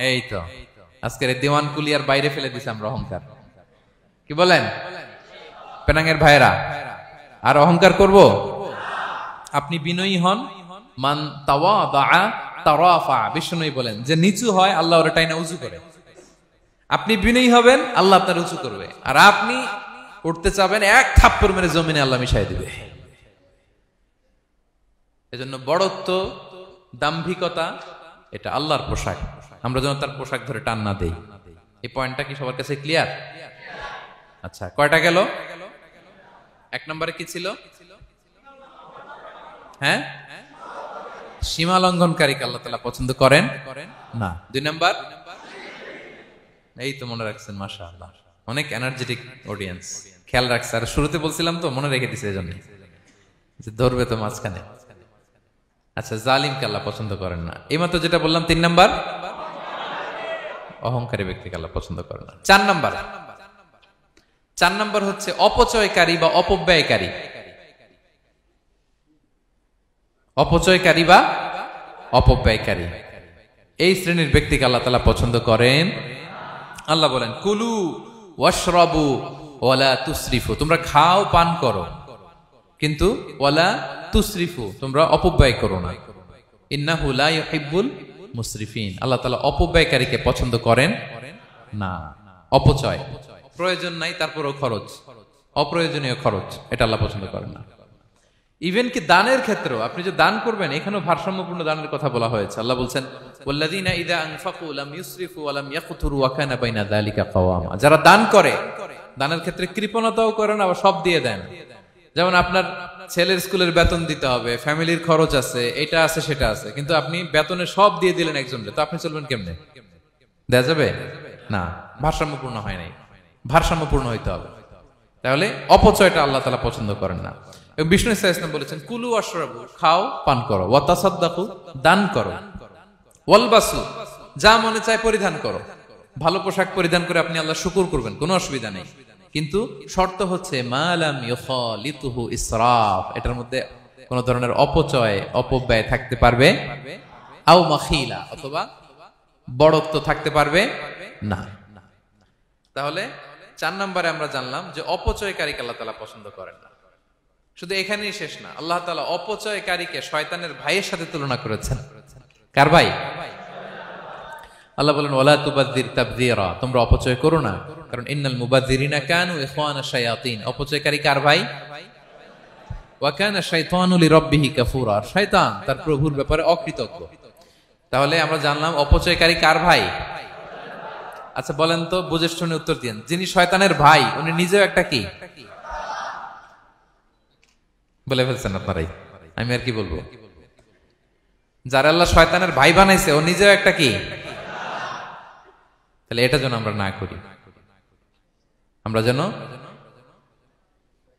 এই তো আজকের দিওয়ান কুলিয়ার বাইরে ফেলে দিছি আমরা অহংকার। কি বলেন পেনাঙ্গের ভাইরা? আর অহংকার করব? আপনি বিনয়ী হন। মান তাওয়াদা তারাফা। বিষ্ণু বলেন, যে নিচু হয় আল্লাহ ওর টাইনা উঁচু করে। আপনি বিনয়ী হবেন, আল্লাহ আপনার উঁচু করবে। আর আপনি উঠতে চাবেন, এক থাপ্পড় মেরে জমিনে আল্লাহ মিশাই দিবে। এজন্য বড়ত্ব, দাম্ভিকতা এটা আল্লাহর পোশাক। আমরা যেন তার পোশাক ধরে টান না দেই। এই পয়েন্টটা কি সবার কাছে ক্লিয়ার? আচ্ছা, কয়টা গেল? এক নম্বরে কি ছিল? হ্যাঁ, সীমা লঙ্ঘনকারীকে আল্লাহ তাআলা পছন্দ করেন না। দুই নাম্বার, এই তো মনে রাখছেন, মাশাআল্লাহ, অনেক এনার্জেটিক অডিয়েন্স, খেয়াল রাখছে। আর শুরুতে বলছিলাম তো, মনে রেখে দিছে, এজন্য যে ধরবে তো মাঝখানে। আচ্ছা, জালিমকে আল্লাহ পছন্দ করেন না। এইমাত্র যেটা বললাম 3 নাম্বার, অহংকারী ব্যক্তিকে আল্লাহ পছন্দ করেন না। 4 নাম্বার হচ্ছে অপচয়কারী বা অপব্যয়কারী। অপচয়কারী বা অপব্যয়কারী, এই শ্রেণীর ব্যক্তিকে আল্লাহ তাআলা পছন্দ করেন। আল্লাহ বলেন, কুলু ওয়াশরাবু ওয়ালা তুসরিফু, তোমরা খাও পান করো, কিন্তু ওয়ালা তুসরিফু, তোমরা অপব্যয় করো না। ইন্নাহু লা ইউহিব্বুল মুসরিফিন, আল্লাহ তাআলা অপব্যয়কারীকে পছন্দ করেন না। অপচয়, প্রয়োজন নাই তারপরও খরচ, অপ্রয়োজনীয় খরচ, এটা আল্লাহ পছন্দ করেন না। ইভেন কি দানের ক্ষেত্রেও আপনি যে দান করবেন, এখানেও ভারসাম্যপূর্ণ দানের কথা বলা হয়েছে। আল্লাহ বলছেন, ওয়াল্লাযীনা ইযা আনফাকু লাম ইউসরিফু ওয়া লাম ইয়াকতুরু ওয়া কানা বাইনা যালিকা কাওয়ামা, যারা দান করে, দানের ক্ষেত্রে কৃপণতাও করে না, আবার সব দিয়ে দেন। যেমন আপনার ছেলের স্কুলের বেতন দিতে হবে, ফ্যামিলির খরচ আছে, এটা আছে সেটা আছে, কিন্তু আপনি বেতনে সব দিয়ে দিলেন একজনকে, তো আপনি চলবেন কেমনে? দেয়া যাবে না, ভারসাম্যপূর্ণ হয় নাই, ভারসাম্যপূর্ণ হইতে হবে। তাহলে অপচয়টা আল্লাহ তাআলা পছন্দ করেন না। বিষ্ণু সাল্লাল্লাহু আলাইহি ওয়াসাল্লাম বলেছেন, কুলু ওয়াশরাবু, খাও পান করো, ওয়া তাসাদদাকু, দান করো, ওয়ালবাসু, যা মনে চায় পরিধান করো। ভালো পোশাক পরিধান করে আপনি আল্লাহ শুকর করবেন, কোনো অসুবিধা নেই, কিন্তু শর্ত হচ্ছে মা লাম ইউখালিতুহু ইসরাফ, এটার মধ্যে কোন ধরনের অপচয় অপব্যয় থাকতে পারবে, আও মাখিলা, অথবা বড়ত্ব থাকতে পারবে না। তাহলে 4 নম্বরে আমরা জানলাম যে অপচয়কারীকে আল্লাহ তাআলা পছন্দ করেন না। শুধু এখানেই শেষ না, আল্লাহ তাআলা অপচয়কারীকে শয়তানের ভাইয়ের সাথে তুলনা করেছেন। কার ভাই? আল্লাহ বলেন, ওয়ালা তুবাযযির তাবযীরা, তোমরা অপচয় করো না, কারণ ইন্নাল মুবাযযিরিনা কানু ইখওয়ানা শায়াতিন, অপচয়কারী কার ভাই? ওয়া কানা শাইতানু লিরাব্বিহি কাফুরা, শয়তান তার প্রভুর ব্যাপারে অকৃতজ্ঞ। তাহলে আমরা জানলাম অপচয়কারী কার ভাই? আচ্ছা বলেন তো, বুঝে শুনে উত্তর দিন, যিনি শয়তানের ভাই উনি নিজেও একটা কি? বলে ফেলছেন আপনারাই, আমি আর কি বলবো। যারা আল্লাহ শয়তানের ভাই বানাইছে ও নিজেও একটা কি? তাহলে এটা যেন আমরা না করি, আমরা যেন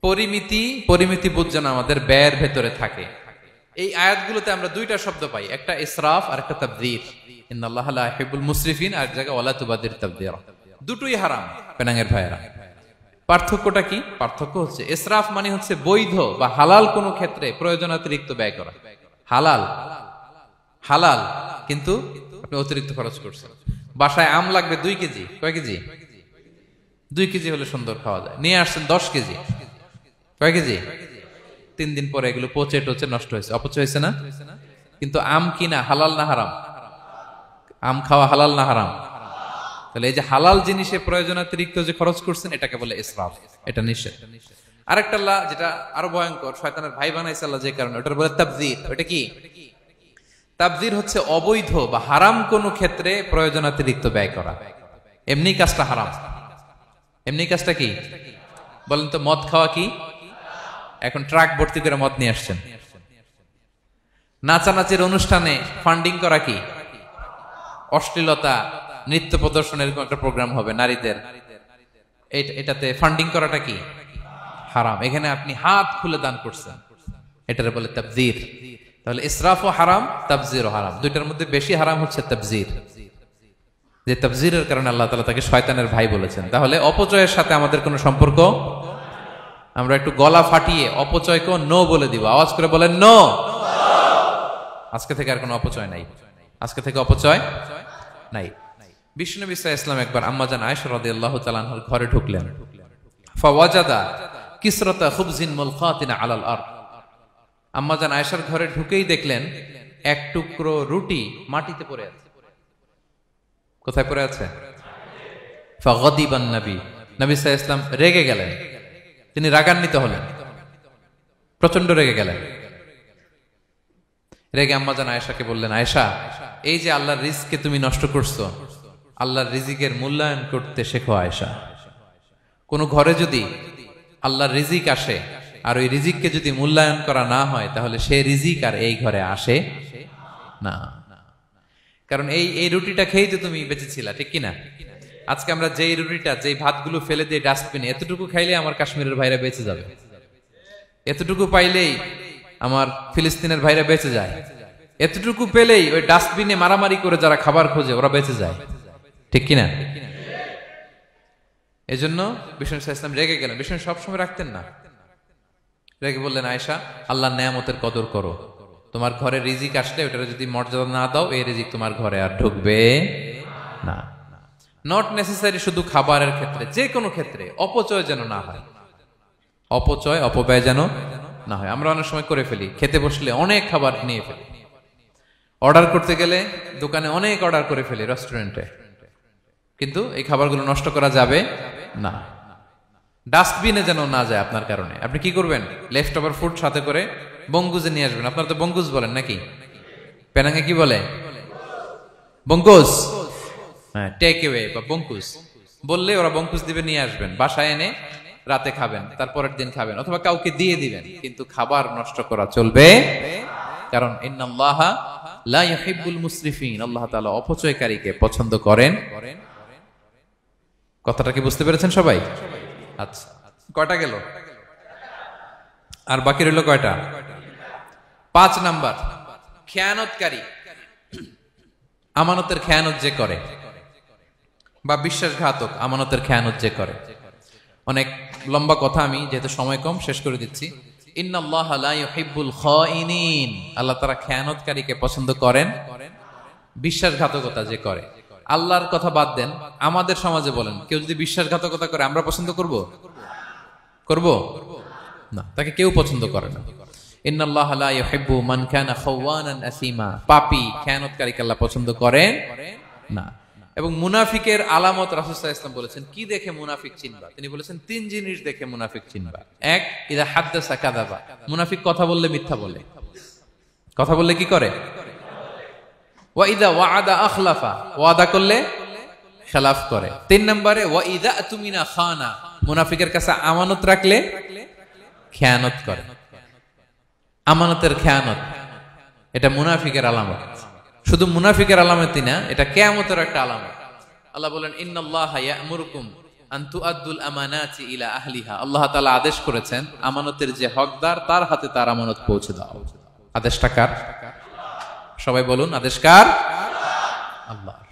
পরিমিতি বোধ যেন আমাদের ব্যয়ের ভেতরে থাকে। এই আয়াতগুলোতে আমরা 2টা শব্দ পাই, একটা ইসরাফ আর একটা তাবযীর। ইন্নাল্লাহা লা ইউহিব্বুল মুসরিফিন, আর জায়গা ওয়ালা তুবাযযির তাবযীরা, দুটোই হারাম পেনাঙ্গের ভাইয়েরা। পার্থক্যটা কি? পার্থক্য হচ্ছে ইসরাফ মানে হচ্ছে বৈধ বা হালাল কোনো ক্ষেত্রে প্রয়োজনাতিরিক্ত ব্যয় করা, হালাল হালাল, কিন্তু আপনি অতিরিক্ত খরচ করছেন। বাসায় আম লাগবে 2 কেজি, কয় কেজি? 2 কেজি হলে সুন্দর খাওয়া যায়, নিয়ে আসছেন 10 কেজি, কয় কেজি? 3 দিন পরে এগুলো পচে টচে নষ্ট হয়েছে, অপচয় হয়েছে না? কিন্তু আম কিনা হালাল না হারাম? আম খাওয়া হালাল না হারাম? তাহলে এই যে হালাল জিনিসে প্রয়োজনাতিরিক্ত যে খরচ করছেন, এটাকে বলে ইসরাফ, এটা নিষেধ। আরেকটা আল্লাহ যেটা আরো ভয়ঙ্কর, শয়তানের ভাই বানাইছে আল্লাহ যে কারণে, ওটার বলে তাবযীর। ওটা কি? তাবযীর হচ্ছে অবৈধ বা হারাম কোনো ক্ষেত্রে প্রয়োজনাতিরিক্ত ব্যয় করা। এমনি কাজটা হারাম। এমনি কাজটা কি? বলেন তো, মদ খাওয়া কি? এখন ট্রাক ভর্তি করে মদ নিয়ে আসছেন। নাচানাচির অনুষ্ঠানে ফান্ডিং করা কি? অশ্লীলতা, নৃত্য প্রদর্শনের একটা প্রোগ্রাম হবে নারীদের, এটাতে ফান্ডিং করাটা কি? হারাম। এখানে আপনি হাত খুলে দান করছেন, এটারে বলে তাবযীর। তাহলে ইসরাফও হারাম, তাবযীরও হারাম। 2টার মধ্যে বেশি হারাম হচ্ছে তাবযীর, যে তাবযীরের কারণে আল্লাহ তাআলা তাকে শয়তানের ভাই বলেছেন। তাহলে অপচয়ের সাথে আমাদের কোনো সম্পর্ক, আমরা একটু গলা ফাটিয়ে অপচয়কে নো বলে দিব, আওয়াজ করে বলেন নো। আজকে থেকে আর কোনো অপচয় নাই, আজকে থেকে অপচয় নাই। বিশ্বনবী সাল্লাল্লাহু আলাইহি ওয়াসাল্লাম একবার আম্মাজান আয়েশা রাদিয়াল্লাহু তাআলা আনহার ঘরে ঢুকলেন, ফাওয়াজাদা কিসরাতা খুবজিন মুলকাতিন আলাল আরদ। আম্মাজান আয়েশার ঘরে ঢুকেই দেখলেন এক টুকরো রুটি মাটিতে পড়ে আছে। কোথায় পড়ে আছে? ফাগাদিবান নবী, নবী সাল্লাল্লাহু আলাইহি ওয়াসাল্লাম রেগে গেলেন, তিনি রাগান্বিত হলেন, প্রচন্ড রেগে গেলেন। রেগে আম্মাজান আয়েশাকে বললেন, আয়েশা, এই যে আল্লাহর রিজকে তুমি নষ্ট করছো, আল্লাহর রিজিকের মূল্যায়ন করতে শেখো আয়েশা। কোন ঘরে যদি আল্লাহর রিজিক আসে আর ওই রিজিককে যদি মূল্যায়ন করা না হয়, তাহলে সেই রিজিক আর এই ঘরে আসে না। কারণ এই রুটিটা খেয়েই তো তুমি বেঁচেছিলা, ঠিক কিনা? আজকে আমরা যেই রুটিটা, যেই ভাতগুলো ফেলে দিয়ে ডাস্টবিনে, এতটুকু খাইলে আমার কাশ্মীরের ভাইরা বেঁচে যাবে, এতটুকু পাইলেই আমার ফিলিস্তিনের ভাইরা বেঁচে যায়। এতটুকু পেলেই ওই ডাস্টবিনে মারামারি করে যারা খাবার খোঁজে ওরা বেঁচে যায়, ঠিক কিনা? এই জন্য বিষ্ণু ইসলাম রেগে গেলেন। বিষ্ণু সবসময় রাখতেন না, রেগে বললেন, আয়েশা, আল্লাহর নেয়ামতের কদর করো, তোমার ঘরে রিজিক আসলে ওটার যদি মর্যাদা না দাও এই রিজিক তোমার ঘরে আর ঢুকবে না। নট নেসেসারি শুধু খাবারের ক্ষেত্রে, যে কোনো ক্ষেত্রে অপচয় যেন না হয়, অপচয় অপব্যয় যেন না হয়। আমরা অনেক সময় করে ফেলি, খেতে বসলে অনেক খাবার নিয়ে ফেলি, অর্ডার করতে গেলে দোকানে অনেক অর্ডার করে ফেলি, রেস্টুরেন্টে, কিন্তু এই খাবারগুলো নষ্ট করা যাবে না। ডাস্টবিনে যেন না যায় আপনার কারণে। আপনি কি করবেন? লেফট ওভার ফুড সাথে করে বঙ্গুজে নিয়ে আসবেন। আপনারা তো বঙ্গুজ বলেন নাকি? পেনাঙ্গে কি বলে? বঙ্কুজ। হ্যাঁ, টেক অ্যাওয়ে বা বঙ্কুজ বললে ওরা বঙ্কুজ দিবে, নিয়ে আসবেন, বাসায় এনে রাতে খাবেন, তারপরের দিন খাবেন, অথবা কাউকে দিয়ে দিবেন, কিন্তু খাবার নষ্ট করা চলবে। কারণ ইন্নাল্লাহা লা ইউহিব্বুল মুসরিফিন, আল্লাহ তাআলা অপচয়কারীকে পছন্দ করেন। কথাটা কি বুঝতে পেরেছেন সবাই? আচ্ছা, কয়টা গেল? আর বাকি রইল কয়টা? 5 নাম্বার, খেয়ানতকারী। আমানতের খেয়ানত যে করে, বা বিশ্বাসঘাতক আমানতের খেয়ানত যে করে। অনেক লম্বা কথা, আমি যেহেতু সময় কম শেষ করে দিচ্ছি। ইন্নাল্লাহা লা ইউহিব্বুল খাইনিন, আল্লাহ তাআলা খেয়ানতকারীকে পছন্দ করেন। বিশ্বাসঘাতকতা যে করে, আল্লাহর কথা বাদ দেন, আমাদের সমাজে বলেন, কেউ যদি বিশ্বাসঘাতকতা করে আমরা পছন্দ করব? করব না, তাকে কেউ পছন্দ করে না। ইন্নাল্লাহা লা ইউহিব্বু মান কানা খাওয়ানান আসিমা, পাপী খেয়ানতকারীকে আল্লাহ পছন্দ করেন না। এবং মুনাফিকের আলামত রাসূল সাল্লাল্লাহু আলাইহি ওয়াসাল্লাম বলেছেন, কি দেখে মুনাফিক চিনবা? তিনি বলেছেন 3 জিনিস দেখে মুনাফিক চিনবা। 1, ইযা হাদাসা কাযাবা, মুনাফিক কথা বললে মিথ্যা বলে। কথা বললে কি করে? ওয়া ইযা ওয়াআদা আখলাফা, ওয়াদা করলে খেলাফ করে। 3 নম্বরে ওয়া ইযা তুমিনা খানা, মুনাফিকের কাছে আমানত রাখলে খেয়ানত করে। আমানতের খেয়ানত, এটা মুনাফিকের আলামত। শুধু মুনাফিকের আলামতই না, এটা কিয়ামতের একটা আলামত। আল্লাহ বলেন, ইন্নাল্লাহা ইয়া'মুরুকুম আন তুআদ্দুল আমানাতি ইলা আহলিহা, আল্লাহ তাআলা আদেশ করেছেন আমানতের যে হকদার তার হাতে তার আমানত পৌঁছে দাও। আদেশটা কার? সবাই বলুন, আদেশ কার? আল্লাহর।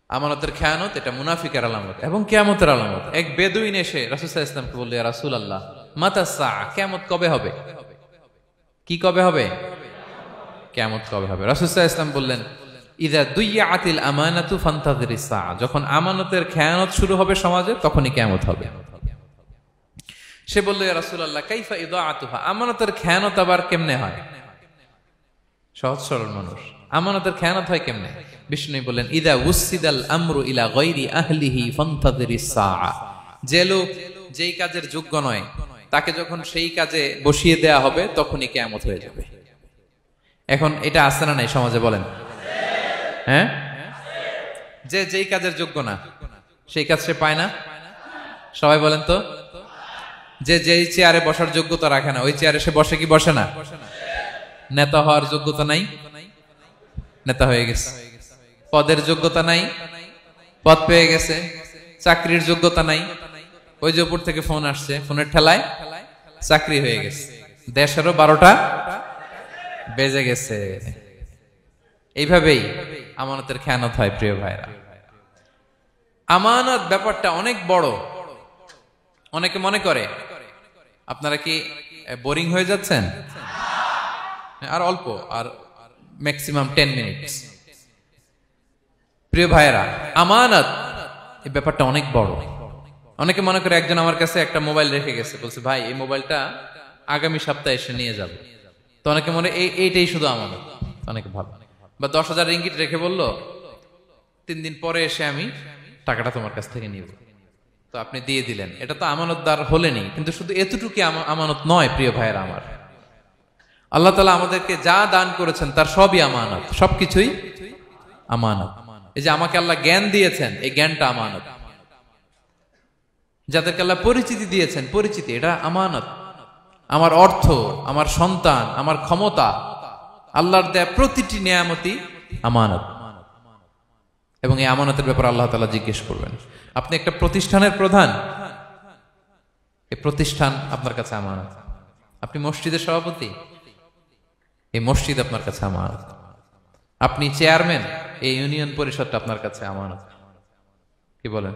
আমানতের খেয়ানত এটা মুনাফিকের আলামত এবং কিয়ামতের আলামত। এক বেদুইন এসে রাসূল সাল্লাল্লাহু আলাইহি ওয়াসাল্লামকে বলল, ইয়া রাসূলুল্লাহ, মাতা সাআ, কিয়ামত কবে হবে? কি কবে হবে? কিয়ামত কবে হবে? রাসূল সাল্লাল্লাহু আলাইহি ওয়াসাল্লাম বললেন, ইযা দুইয়াতিল আমানাতু ফান্তাযিরিস সাআ, যখন আমানতের খেয়ানত শুরু হবে সমাজে তখনই কিয়ামত হবে। সে বলল, ইয়া রাসূলুল্লাহ, কাইফা ইদাআতুহা, আমানতের খেয়ানত আবার কেমনে হয়? সহজ সরল মানুষ, আমানতের খেয়ানত হয় কেমনে? বিষ্ণু বললেন, ইযা উসিদাল আমরু ইলা গায়রি আহলিহি ফান্তাযিরিস সাআ, যে লোক যেই কাজের যোগ্য নয় তাকে যখন সেই কাজে বসিয়ে দেয়া হবে তখনই কিয়ামত হয়ে যাবে। এখন এটা আছে না নাই সমাজে? বলেন। হ্যাঁ, যে যেই কাজের যোগ্য না সেই কাজ সে পায় না। সবাই বলেন তো, যে যেই চেয়ারে বসার যোগ্যতা রাখে না ওই চেয়ারে সে বসে কি বসে না? নেতা হওয়ার যোগ্যতা নাই, নেতা হয়ে গেছে। পদের যোগ্যতা নাই, পদ পেয়ে গেছে। চাকরির যোগ্যতা নাই, ওই যে উপর থেকে ফোন আসছে, ফোনের ঠেলায় চাকরি হয়ে গেছে। দেশেরও 12টা বেজে গেছে। এইভাবেই আমানতের খেয়ানত হয়। প্রিয় ভাইরা, আমানত ব্যাপারটা অনেক বড়। অনেকে মনে করে, আপনারা কি বোরিং হয়ে যাচ্ছেন? আর অল্প, আর ম্যাক্সিমাম 10 মিনিট। প্রিয় ভাইরা, আমানত এই ব্যাপারটা অনেক বড়। অনেকে মনে করে, একজন আমার কাছে একটা মোবাইল রেখে গেছে, বলছে ভাই এই মোবাইলটা আগামী সপ্তাহে এসে নিয়ে যাবো। তো অনেকে মনে এইটাই শুধু আমানত, অনেকে ভালো। বা 10,000 রিঙ্গিট রেখে বলল 3 দিন পরে এসে আমি টাকাটা তোমার কাছ থেকে নিব। তো আপনি দিয়ে দিলেন, এটা তো আমানতদার হলেনি। কিন্তু শুধু এতটুকু আমানত নয় প্রিয় ভাইয়েরা আমার। আল্লাহ তাআলা আমাদেরকে যা দান করেছেন তার সবই আমানত, সবকিছুই আমানত। এই যে আমাকে আল্লাহ জ্ঞান দিয়েছেন, এই জ্ঞানটা আমানত। যাদেরকে আল্লাহ পরিচিতি দিয়েছেন, পরিচিতি এটা আমানত। আমার অর্থ, আমার সন্তান, আমার ক্ষমতা, আল্লাহর দেয়া প্রতিটি নিয়ামতই আমানত। এবং এই আমানতের ব্যাপারে আল্লাহ তাআলা জিজ্ঞেস করবেন। আপনি একটা প্রতিষ্ঠানের প্রধান, এই প্রতিষ্ঠান আপনার কাছে আমানত। আপনি মসজিদের সভাপতি, এই মসজিদ আপনার কাছে আমানত। আপনি চেয়ারম্যান, এই ইউনিয়ন পরিষদটা আপনার কাছে আমানত। কি বলেন?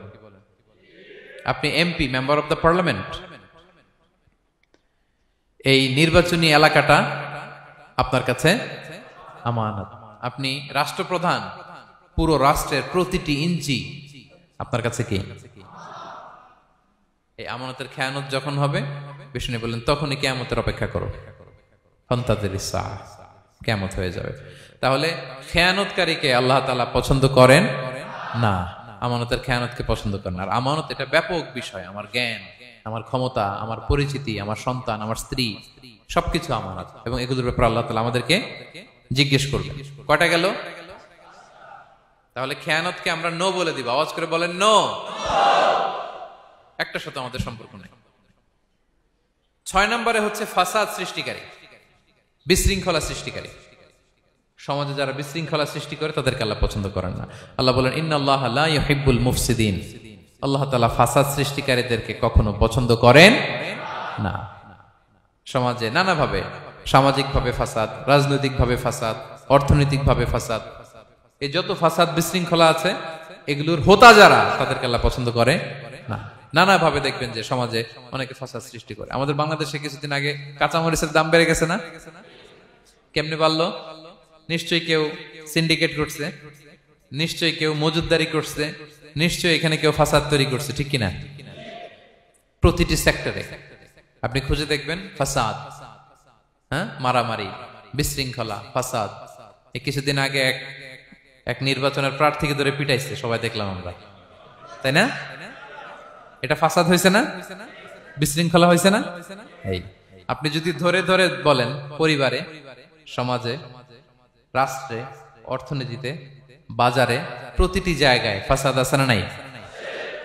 আপনি MP, member of the parliament, এই নির্বাচনী এলাকাটা আপনার কাছে আমানত। আপনি রাষ্ট্রপ্রধান, পুরো রাষ্ট্রের প্রতিটি ইঞ্চি আপনার কাছে কি? এই আমানতের খেয়ানত যখন হবে, বিষ্ণু বললেন তখনই কিয়ামতের অপেক্ষা করো, ফান্তাযির সাআহ, কিয়ামত হয়ে যাবে। তাহলে খেয়ানতকারীকে আল্লাহ তাআলা পছন্দ করেন না, আমানতের খেয়ানতকে পছন্দ করেন না। আর আমানত এটা ব্যাপক বিষয়। আমার জ্ঞান, আমার ক্ষমতা, আমার পরিচিতি, আমার সন্তান, আমার স্ত্রী, সবকিছু আমানত, এবং এগুলোর ব্যাপারে আল্লাহ তাআলা আমাদেরকে জিজ্ঞেস করবেন। কয়টা গেল? তাহলে খেয়ানতকে আমরা নো বলে দিব। আওয়াজ করে বলেন নো। একটার সাথে আমাদের সম্পর্ক নেই। 6 নম্বরে হচ্ছে ফাসাদ সৃষ্টিকারী, বিশৃঙ্খলা সৃষ্টিকারী। সমাজে যারা বিশৃঙ্খলা সৃষ্টি করে তাদেরকে আল্লাহ পছন্দ করেন না। আল্লাহ বলেন ইন্নাল্লাহা লা ইউহিব্বুল মুফসিদিন। আল্লাহ তাআলা ফাসাদ সৃষ্টিকারীদেরকে কখনো পছন্দ করেন না। সমাজে নানাভাবে, সামাজিকভাবে ফাসাদ, রাজনৈতিকভাবে ফাসাদ, অর্থনৈতিকভাবে ফাসাদ, এই যত ফাসাদ বিশৃঙ্খলা আছে এগুলোর হোতা যারা, তাদেরকে আল্লাহ পছন্দ করে না। নানাভাবে দেখবেন যে সমাজে অনেকে ফাসাদ সৃষ্টি করে। আমাদের বাংলাদেশে কিছুদিন আগে কাঁচামরিচের দাম বেড়ে গেছে না? কেমনে বাড়লো? নিশ্চয়ই কেউ সিন্ডিকেট করছে, নিশ্চয়ই কেউ মজুদদারি করছে, নিশ্চয়ই এখানে কেউ ফাসাদ তৈরি করছে, ঠিক কিনা? প্রতিটি সেক্টরে আপনি খুঁজে দেখবেন ফাসাদ, হ্যাঁ, মারামারি, বিশৃঙ্খলা, ফাসাদ। এই কিছুদিন আগে এক নির্বাচনের প্রার্থীকে ধরে পিটাইছে, সবাই দেখলাম আমরা, তাই না? এটা ফাসাদ হয়েছে না? বিশৃঙ্খলা হয়েছে না? এই আপনি যদি ধরে ধরে বলেন, পরিবারে, সমাজে, রাষ্ট্রে, অর্থনীতিতে, বাজারে, প্রতিটি জায়গায় ফাসাদ আছে না নাই?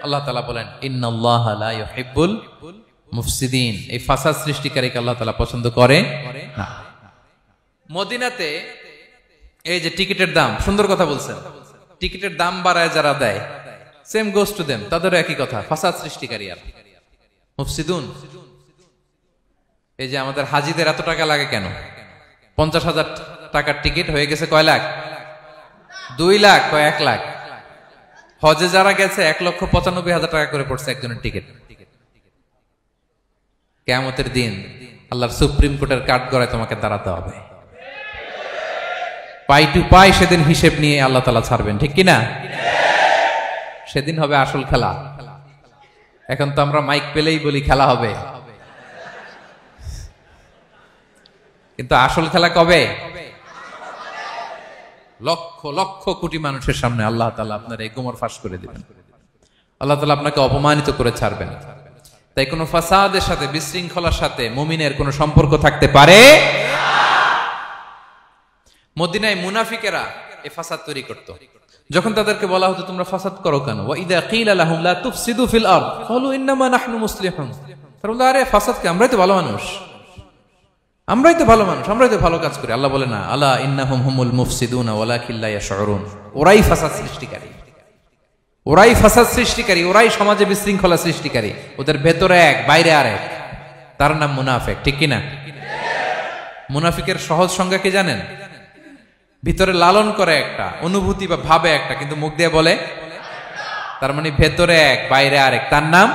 আল্লাহ তাআলা বলেন ইন্নাল্লাহা লা ইউহিব্বুল মুফসিদিন। এই ফাসাদ সৃষ্টিকারীকে আল্লাহ তাআলা পছন্দ করে না। মদিনাতে এই যে টিকিটের দাম, সুন্দর কথা বলছেন, টিকিটের দাম বাড়ায় যারা দেয়, সেম গোস টু দেম, তাদেরও একই কথা, ফাসাদ সৃষ্টিকারী আর মুফসিদুন। এই যে আমাদের হাজিদের এত টাকা লাগে কেন? 50,000 টাকার টিকিট হয়ে গেছে কয় লাখ? 2 লাখ, কয় 1 লাখ। হজে যারা গেছে 1,95,000 টাকা করে পড়ছে একজনের টিকিট। কিয়ামতের দিন আল্লাহর সুপ্রিম কোর্টের কাঠগড়ায় তোমাকে দাঁড়াতে হবে, পাই টু পাই সেদিন হিসেব নিয়ে আল্লাহ তাআলা ছাড়বেন, ঠিক কিনা? সেদিন হবে আসল খেলা। এখন তো আমরা মাইক পেলেই বলি খেলা হবে, কিন্তু আসল খেলা কবে? লক্ষ লক্ষ কোটি মানুষের সামনে আল্লাহ তাআলা আপনার এই গোমর ফাঁস করে দিবেন। আল্লাহ তাআলা আপনাকে অপমানিত করে ছাড়বেন। তাই কোনো ফাসাদের সাথে, বিশৃঙ্খলার সাথে মুমিনের কোনো সম্পর্ক থাকতে পারে না। মদিনায় মুনাফিকেরা এই ফাসাদ তৈরি করত। যখন তাদেরকে বলা হতো তোমরা ফাসাদ করো কেন, ওয়া ইযা কিলা লাহুম লা তুফসিদু ফিল আরদ ক্বালু ইন্নামা নাহনু মুসলিহুন। তারা বলতো আরে ফাসাদ কি, আমরাই তো ভালো মানুষ, আমরাই তো ভালো মানুষ, আমরাই তো ভালো কাজ করি। আল্লাহ বলে না, আলা ইন্নাহুম হুমুল মুফসিদুনা ওয়ালাকিন লা ইয়াশউরুন। ওরাই ফাসাদ সৃষ্টিকারী, ওরাই ফাসাদ সৃষ্টিকারী, ওরাই সমাজে বিশৃঙ্খলা সৃষ্টিকারী। ওদের ভেতরে এক, বাইরে আরেক, তার নাম মুনাফিক, ঠিক কিনা? মুনাফিকের সহজ সংজ্ঞা কি জানেন? ভিতরে লালন করে একটা অনুভূতি বা ভাবে একটা, কিন্তু মুখ দিয়ে বলে, তার মানে ভেতরে এক, বাইরে আরেক, তার নাম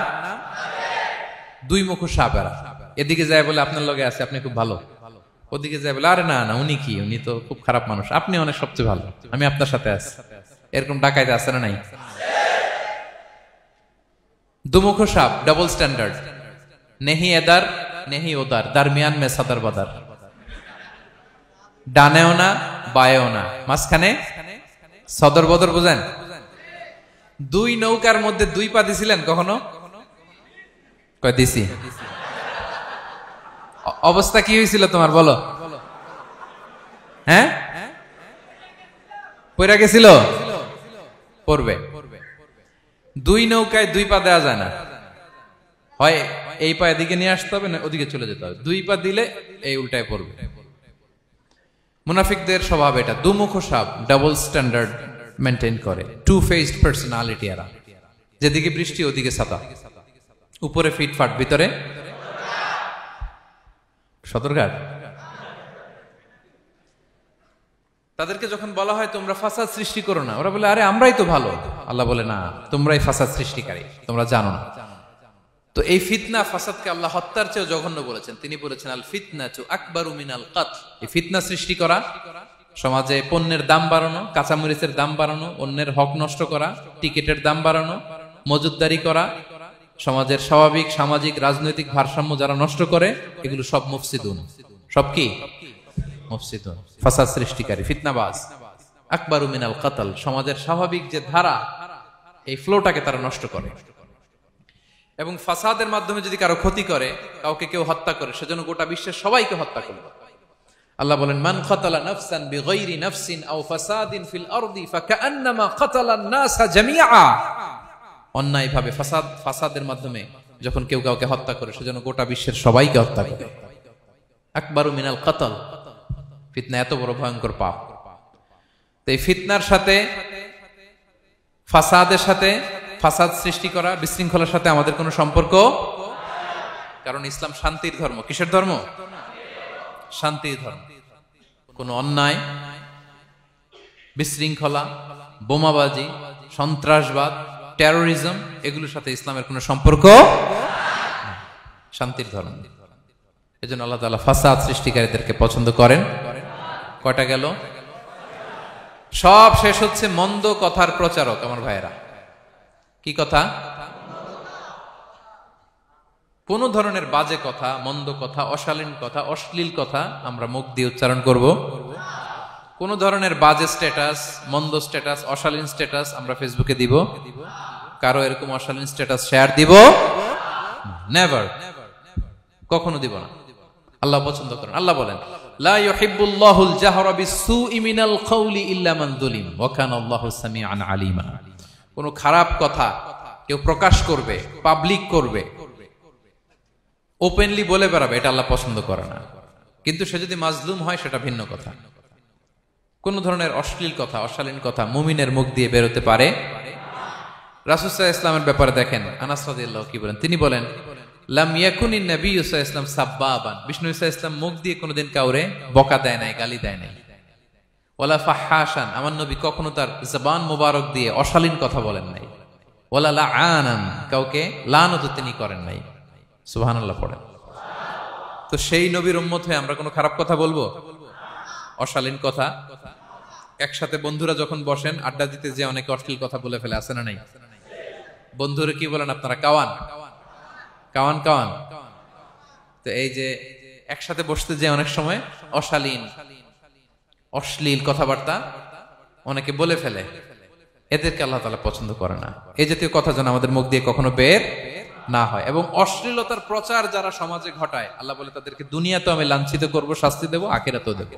দুই মুখ সাপেরা। এদিকে যায় বলে আপনার লগে আছে, আপনি খুব ভালো, ওদিকে যায় বলে আরে না না, উনি কি, উনি তো খুব খারাপ মানুষ, আপনি অনেক সবচেয়ে ভালো, আমি আপনার সাথে আছি। এরকম ডাকাইতে আছে না নাই? দুমুখ সাপ, ডাবল স্ট্যান্ডার্ড, নেহি এদার নেহি ওদার, দারমিয়ান মে সাদার বাদার, ডানেও না বায়েও না, মাঝখানে সদর বদর। বুঝেন? দুই নৌকার মধ্যে 2 পা দিছিলেন কখনো? কয় দিছি। অবস্থা কি হয়েছিল তোমার বলো? হ্যাঁ, পড়ে গেছিল? পড়বে। 2 নৌকায় 2 পা দেওয়া যায় না, হয় এই পা এদিকে নিয়ে আসতে হবে, না ওদিকে চলে যেতে হবে। 2 পা দিলে এই উল্টায় পড়বে। মুনাফিকদের স্বভাব এটা, দুমুখ সাপ, ডাবল স্ট্যান্ডার্ড মেনটেন করে, টু ফেসড পার্সোনালিটি এরা। যেদিকে বৃষ্টি ওদিকে ছাতা, উপরে ফিটফাট, ভিতরে সদরঘাট। তাদেরকে যখন বলা হয় তোমরা ফাসাদ সৃষ্টি করো না, ওরা বলে আরে আমরাই তো ভালো। আল্লাহ বলে না, তোমরাই ফাসাদ সৃষ্টিকারী, তোমরা জানো না। তো এই ফিতনা ফাসাদকে আল্লাহ হত্যার চেয়েও জঘন্য বলেছেন। তিনি বলেছেন আল ফিতনাতু আকবারু মিনাল কতল। এই ফিতনা সৃষ্টি করা, সমাজে পণ্যের দাম বাড়ানো, কাঁচামরিচের দাম বাড়ানো, অন্যের হক নষ্ট করা, টিকিটের দাম বাড়ানো, মজুতদারি করা, সমাজের স্বাভাবিক সামাজিক রাজনৈতিক ভারসাম্য যারা নষ্ট করে, এগুলো সব মুফসিদুন। সব কি? মুফসিদুন, ফাসাদ সৃষ্টিকারী, ফিতনাবাজ। আকবারু মিনাল কতল, সমাজের স্বাভাবিক যে ধারা, এই ফ্লোটাকে তারা নষ্ট করে। এবং ফাসাদের মাধ্যমে যদি কারো ক্ষতি করে, কাউকে কেউ হত্যা করে, সেজন্য গোটা বিশ্বের সবাইকে হত্যা করবে। আল্লাহ বলেন মান কাতালা নাফসান বিগাইরি নাফসিন আও ফাসাদিন ফিল আরদি ফাকান্নামা কাতালান নাসা জামিআ। অন্যায়ভাবে ফাসাদের মাধ্যমে যখন কেউ কাউকে হত্যা করে, সেজন্য গোটা বিশ্বের সবাইকে হত্যা করে। আকবারু মিনাল কতল, ফিতনা এত বড় ভয়ঙ্কর পাপ। তো এই ফিতনার সাথে, ফাসাদের সাথে, ফাসাদ সৃষ্টি করা, বিশৃঙ্খলার সাথে আমাদের কোনো সম্পর্ক, কারণ ইসলাম শান্তির ধর্ম। কিসের ধর্ম? শান্তির ধর্ম। কোনো অন্যায়, বিশৃঙ্খলা, বোমাবাজি, সন্ত্রাসবাদ, টেরোরিজম, এগুলোর সাথে ইসলামের কোনো সম্পর্ক, শান্তির ধর্ম। এজন্য আল্লাহ তাআলা ফাসাদ সৃষ্টিকারীদেরকে পছন্দ করেন। কয়টা গেল? সব শেষ হচ্ছে মন্দ কথার প্রচারক। আমার ভাইয়েরা, কি কথা? কোন ধরনের বাজে কথা, মন্দ কথা, অশালীন কথা, অশ্লীল কথা আমরা মুখ দিয়ে উচ্চারণ করব। কোন ধরনের বাজে স্ট্যাটাস, মন্দ স্ট্যাটাস, অশালীন স্ট্যাটাস আমরা ফেসবুকে দিব? কারো এরকম অশালীন স্ট্যাটাস শেয়ার দিব? নেভার, কখনো দিব না। আল্লাহ পছন্দ করেন। আল্লাহ বলেন লা ইউহিব্বুল্লাহুল জাহরা বিসসুই মিনাল কওলি ইল্লা মান যুলিম ওয়া কানা আল্লাহু সামিআন আলিমা। কোন খারাপ কথা কেউ প্রকাশ করবে, পাবলিক করবে, ওপেনলি বলে বেড়াবে, এটা আল্লাহ পছন্দ করে না। কিন্তু সে যদি মাজলুম হয় সেটা ভিন্ন কথা। কোন ধরনের অশ্লীল কথা, অশালীন কথা মুমিনের মুখ দিয়ে বেরোতে পারে? রাসূল সাল্লাল্লাহু আলাইহি ওয়াসাল্লামের ব্যাপারে দেখেন, আনাস রাদিয়াল্লাহু কি বলেন? তিনি বলেন লাম ইয়াকুনিন নাবিয়্যু সাল্লাল্লাহু আলাইহি ওয়াসাল্লাম সাব্বাবান। বিষ্ণু সাল্লাল্লাহু আলাইহি ওয়াসাল্লাম মুখ দিয়ে কোনোদিন কাউরে বকা দেয় নাই, গালি দেয় নাই। ওয়ালা ফাহাশান, আমার নবী কখনো তার জবান মোবারক দিয়ে অশালীন কথা বলেন নাই। ওয়ালা লাআনান, কাউকে লানত তিনি করেন নাই। সুবহানাল্লাহ পড়েন। তো সেই নবীর উম্মত হয়ে আমরা কোনো খারাপ কথা বলবো? অশালীন কথা? একসাথে বন্ধুরা যখন বসেন আড্ডা দিতে, যে অনেকে অশ্লীল কথা বলে ফেলে, আছে না নাই? বন্ধুরা কি বলেন আপনারা? Cowan Cowan Cowan. তো এই যে একসাথে বসতে যে অনেক সময় অশালীন, অশ্লীল কথাবার্তা অনেকে বলে ফেলে, এদেরকে আল্লাহ তাআলা পছন্দ করে না। এই জাতীয় কথা যেন আমাদের মুখ দিয়ে কখনো বের না হয়। এবং অশ্লীলতার প্রচার যারা সমাজে ঘটায়, আল্লাহ বলে তাদেরকে দুনিয়াতেও আমি লাঞ্ছিত করব, শাস্তি দেব, আখিরাতেও দেব।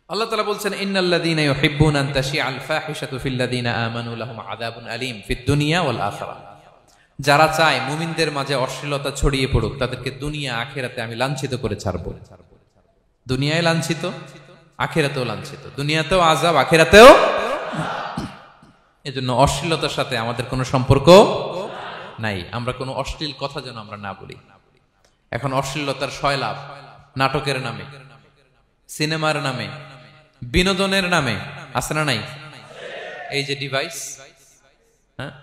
আল্লাহ তাআলা বলছেন ইন্নাল্লাযীনা ইউহিব্বুনা আন তাশিআল ফাহিশাতু ফিল্লাযীনা আমানু লাহুম আযাবুন আলীম ফিদ দুনিয়া ওয়াল আখিরাহ। যারা চায় মুমিনদের মাঝে অশ্লীলতা ছড়িয়ে পড়ুক, তাদেরকে দুনিয়া আখিরাতে আমি লাঞ্ছিত করে ছাড়ব। দুনিয়ায় লাঞ্ছিত, আখিরাতেও লাঞ্ছিত। দুনিয়াতেও আযাব, আখিরাতেও। এজন্য অশ্লীলতার সাথে আমাদের কোনো সম্পর্ক নাই। আমরা কোনো অশ্লীল কথা যেন আমরা না বলি। এখন অশ্লীলতার সয়লাভ, নাটকের নামে, সিনেমার নামে, বিনোদনের নামে, আছে না নাই? এই যে ডিভাইস, হ্যাঁ,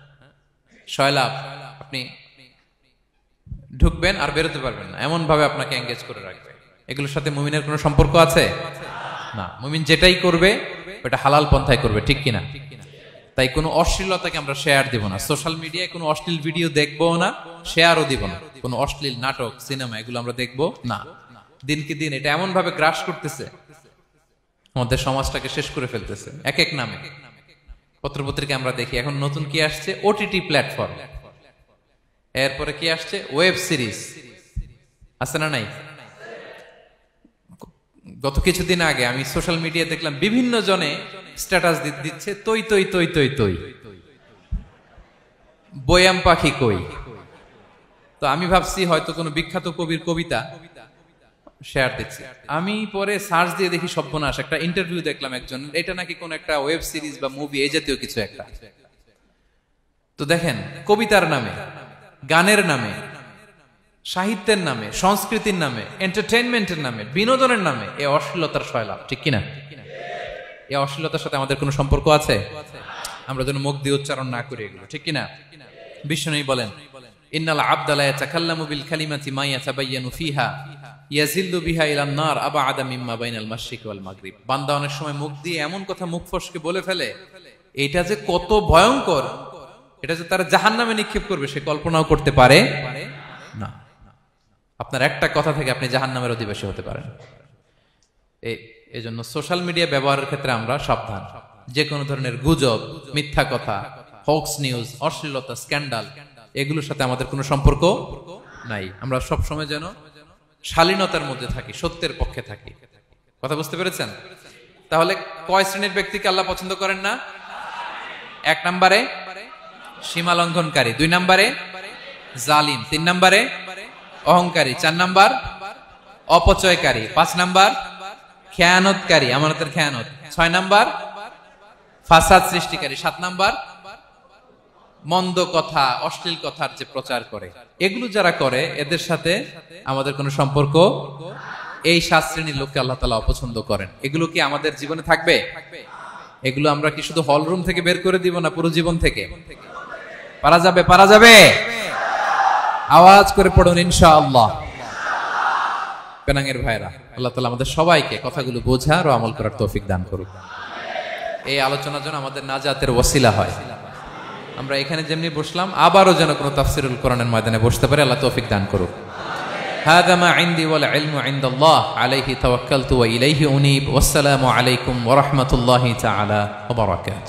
সয়লাভ, আপনি ঢুকবেন আর বেরোতে পারবেন না, এমন ভাবে আপনাকে এঙ্গেজ করে রাখবে। এগুলোর সাথে মুমিনের কোনো সম্পর্ক আছে না। মুমিন যেটাই করবে ওটা হালাল পন্থায় করবে, ঠিক কিনা? তাই কোনো অশ্লীলতাকে আমরা শেয়ার দিব না। সোশ্যাল মিডিয়ায় কোনো অশ্লীল ভিডিও দেখবো না, শেয়ারও দিব না। কোনো অশ্লীল নাটক, সিনেমা এগুলো আমরা দেখবো না। দিনকে দিন এটা এমন ভাবে গ্রাস করতেছে, আমাদের সমাজটাকে শেষ করে ফেলতেছে এক এক নামে। পত্রপত্রিকা আমরা দেখি এখন নতুন কি আসছে, ওটিটি প্ল্যাটফর্ম। এরপরে কি আসছে, ওয়েব সিরিজ, আছে না নাই? গত কিছুদিন আগে আমি সোশ্যাল মিডিয়া দেখলাম বিভিন্ন জনে স্ট্যাটাস দিচ্ছে তৈ তৈ তৈ তৈ তৈ, বয়াম পাখি কই। তো আমি ভাবছি হয়তো কোনো বিখ্যাত কবির কবিতা শেয়ার দিচ্ছে। আমি পরে সার্চ দিয়ে দেখি সর্বনাশ, একটা ইন্টারভিউ দেখলাম একজন, এটা নাকি কোন একটা ওয়েব সিরিজ বা মুভি, এই জাতীয় কিছু একটা। তো দেখেন, কবিতার নামে, গানের নামে, সাহিত্যের নামে, সংস্কৃতির নামে, এন্টারটেইনমেন্টের নামে, বিনোদনের নামে এই অশ্লীলতার সয়লাভ, ঠিক কিনা? এই অশ্লীলতার সাথে আমাদের কোনো সম্পর্ক আছে? আমরা যেন মুখ দিয়ে উচ্চারণ না করি এগুলো, ঠিক কিনা? বিষ্ণু বলেন, ইন্নাল আবদা লা ইয়াতাকাল্লামু বিল কালিমাতি মা ইয়াতাবায়ানু ফিহা ইয়াজিল্লু বিহা ইলান নার আবআদা মিম্মা বাইনাল মাশরিক ওয়াল মাগরিব। বান্দা অনেক সময় মুখ দিয়ে এমন কথা মুখ ফসকে বলে ফেলে, এটা যে কত ভয়ঙ্কর, এটা যে তার জাহান্নামে নিক্ষেপ করবে সে কল্পনাও করতে পারে না। আপনার একটা কথা থেকে আপনি জাহান্নামের অধিবাসী হতে পারেন। এই জন্য সোশ্যাল মিডিয়া ব্যবহারের ক্ষেত্রে আমরা সাবধান। যে কোনো ধরনের গুজব, মিথ্যা কথা, হক্স নিউজ, অশ্লীলতা, স্ক্যান্ডাল, এগুলোর সাথে আমাদের কোনো সম্পর্ক নাই। আমরা সবসময় যেন শালীনতার মধ্যে থাকি, সত্যের পক্ষে থাকি। কথা বুঝতে পেরেছেন? তাহলে কয় শ্রেণীর ব্যক্তিকে আল্লাহ পছন্দ করেন না? 1 নম্বরে সীমা লঙ্ঘনকারী, 2 নম্বরে জালিম, 3 নম্বরে অহংকারী, 4 নম্বর অপচয়কারী, 5 নম্বর খেয়ানতকারী, আমানতের খেয়ানত, 6 নম্বর ফাসাদ সৃষ্টিকারী, 7 নম্বর মন্দ কথা, অশ্লীল কথার যে প্রচার করে। এগুলো যারা করে এদের সাথে আমাদের কোনো সম্পর্ক, এই 7 শ্রেণীর লোককে আল্লাহ তাআলা অপছন্দ করেন। এগুলো কি আমাদের জীবনে থাকবে? এগুলো আমরা কি শুধু হল রুম থেকে বের করে দিব না পুরো জীবন থেকে? পারা যাবে? পারা যাবে? আওয়াজ করে পড়ুন ইনশাআল্লাহ। পেনাঙ্গের ভাইরা, আল্লাহ তাআলা আমাদের সবাইকে কথাগুলো বোঝার ও আমল করার তৌফিক দান করুক। এই আলোচনা যেন আমাদের নাজাতের ওসিলা হয়। আমরা এখানে যেমনি বসলাম, আবারও যেন কোনো তাফসিরুল কোরআনের ময়দানে বসতে পারে, আল্লাহ তৌফিক দান করুক। হাযা মা ইনদি ওয়াল ইলমু ইনদাল্লাহ আলাইহি তাওয়াক্কালতু ওয়া ইলাইহি উনীব। ওয়াসসালামু আলাইকুম ওয়া রাহমাতুল্লাহি তাআলা ওয়া বারাকাতুহু।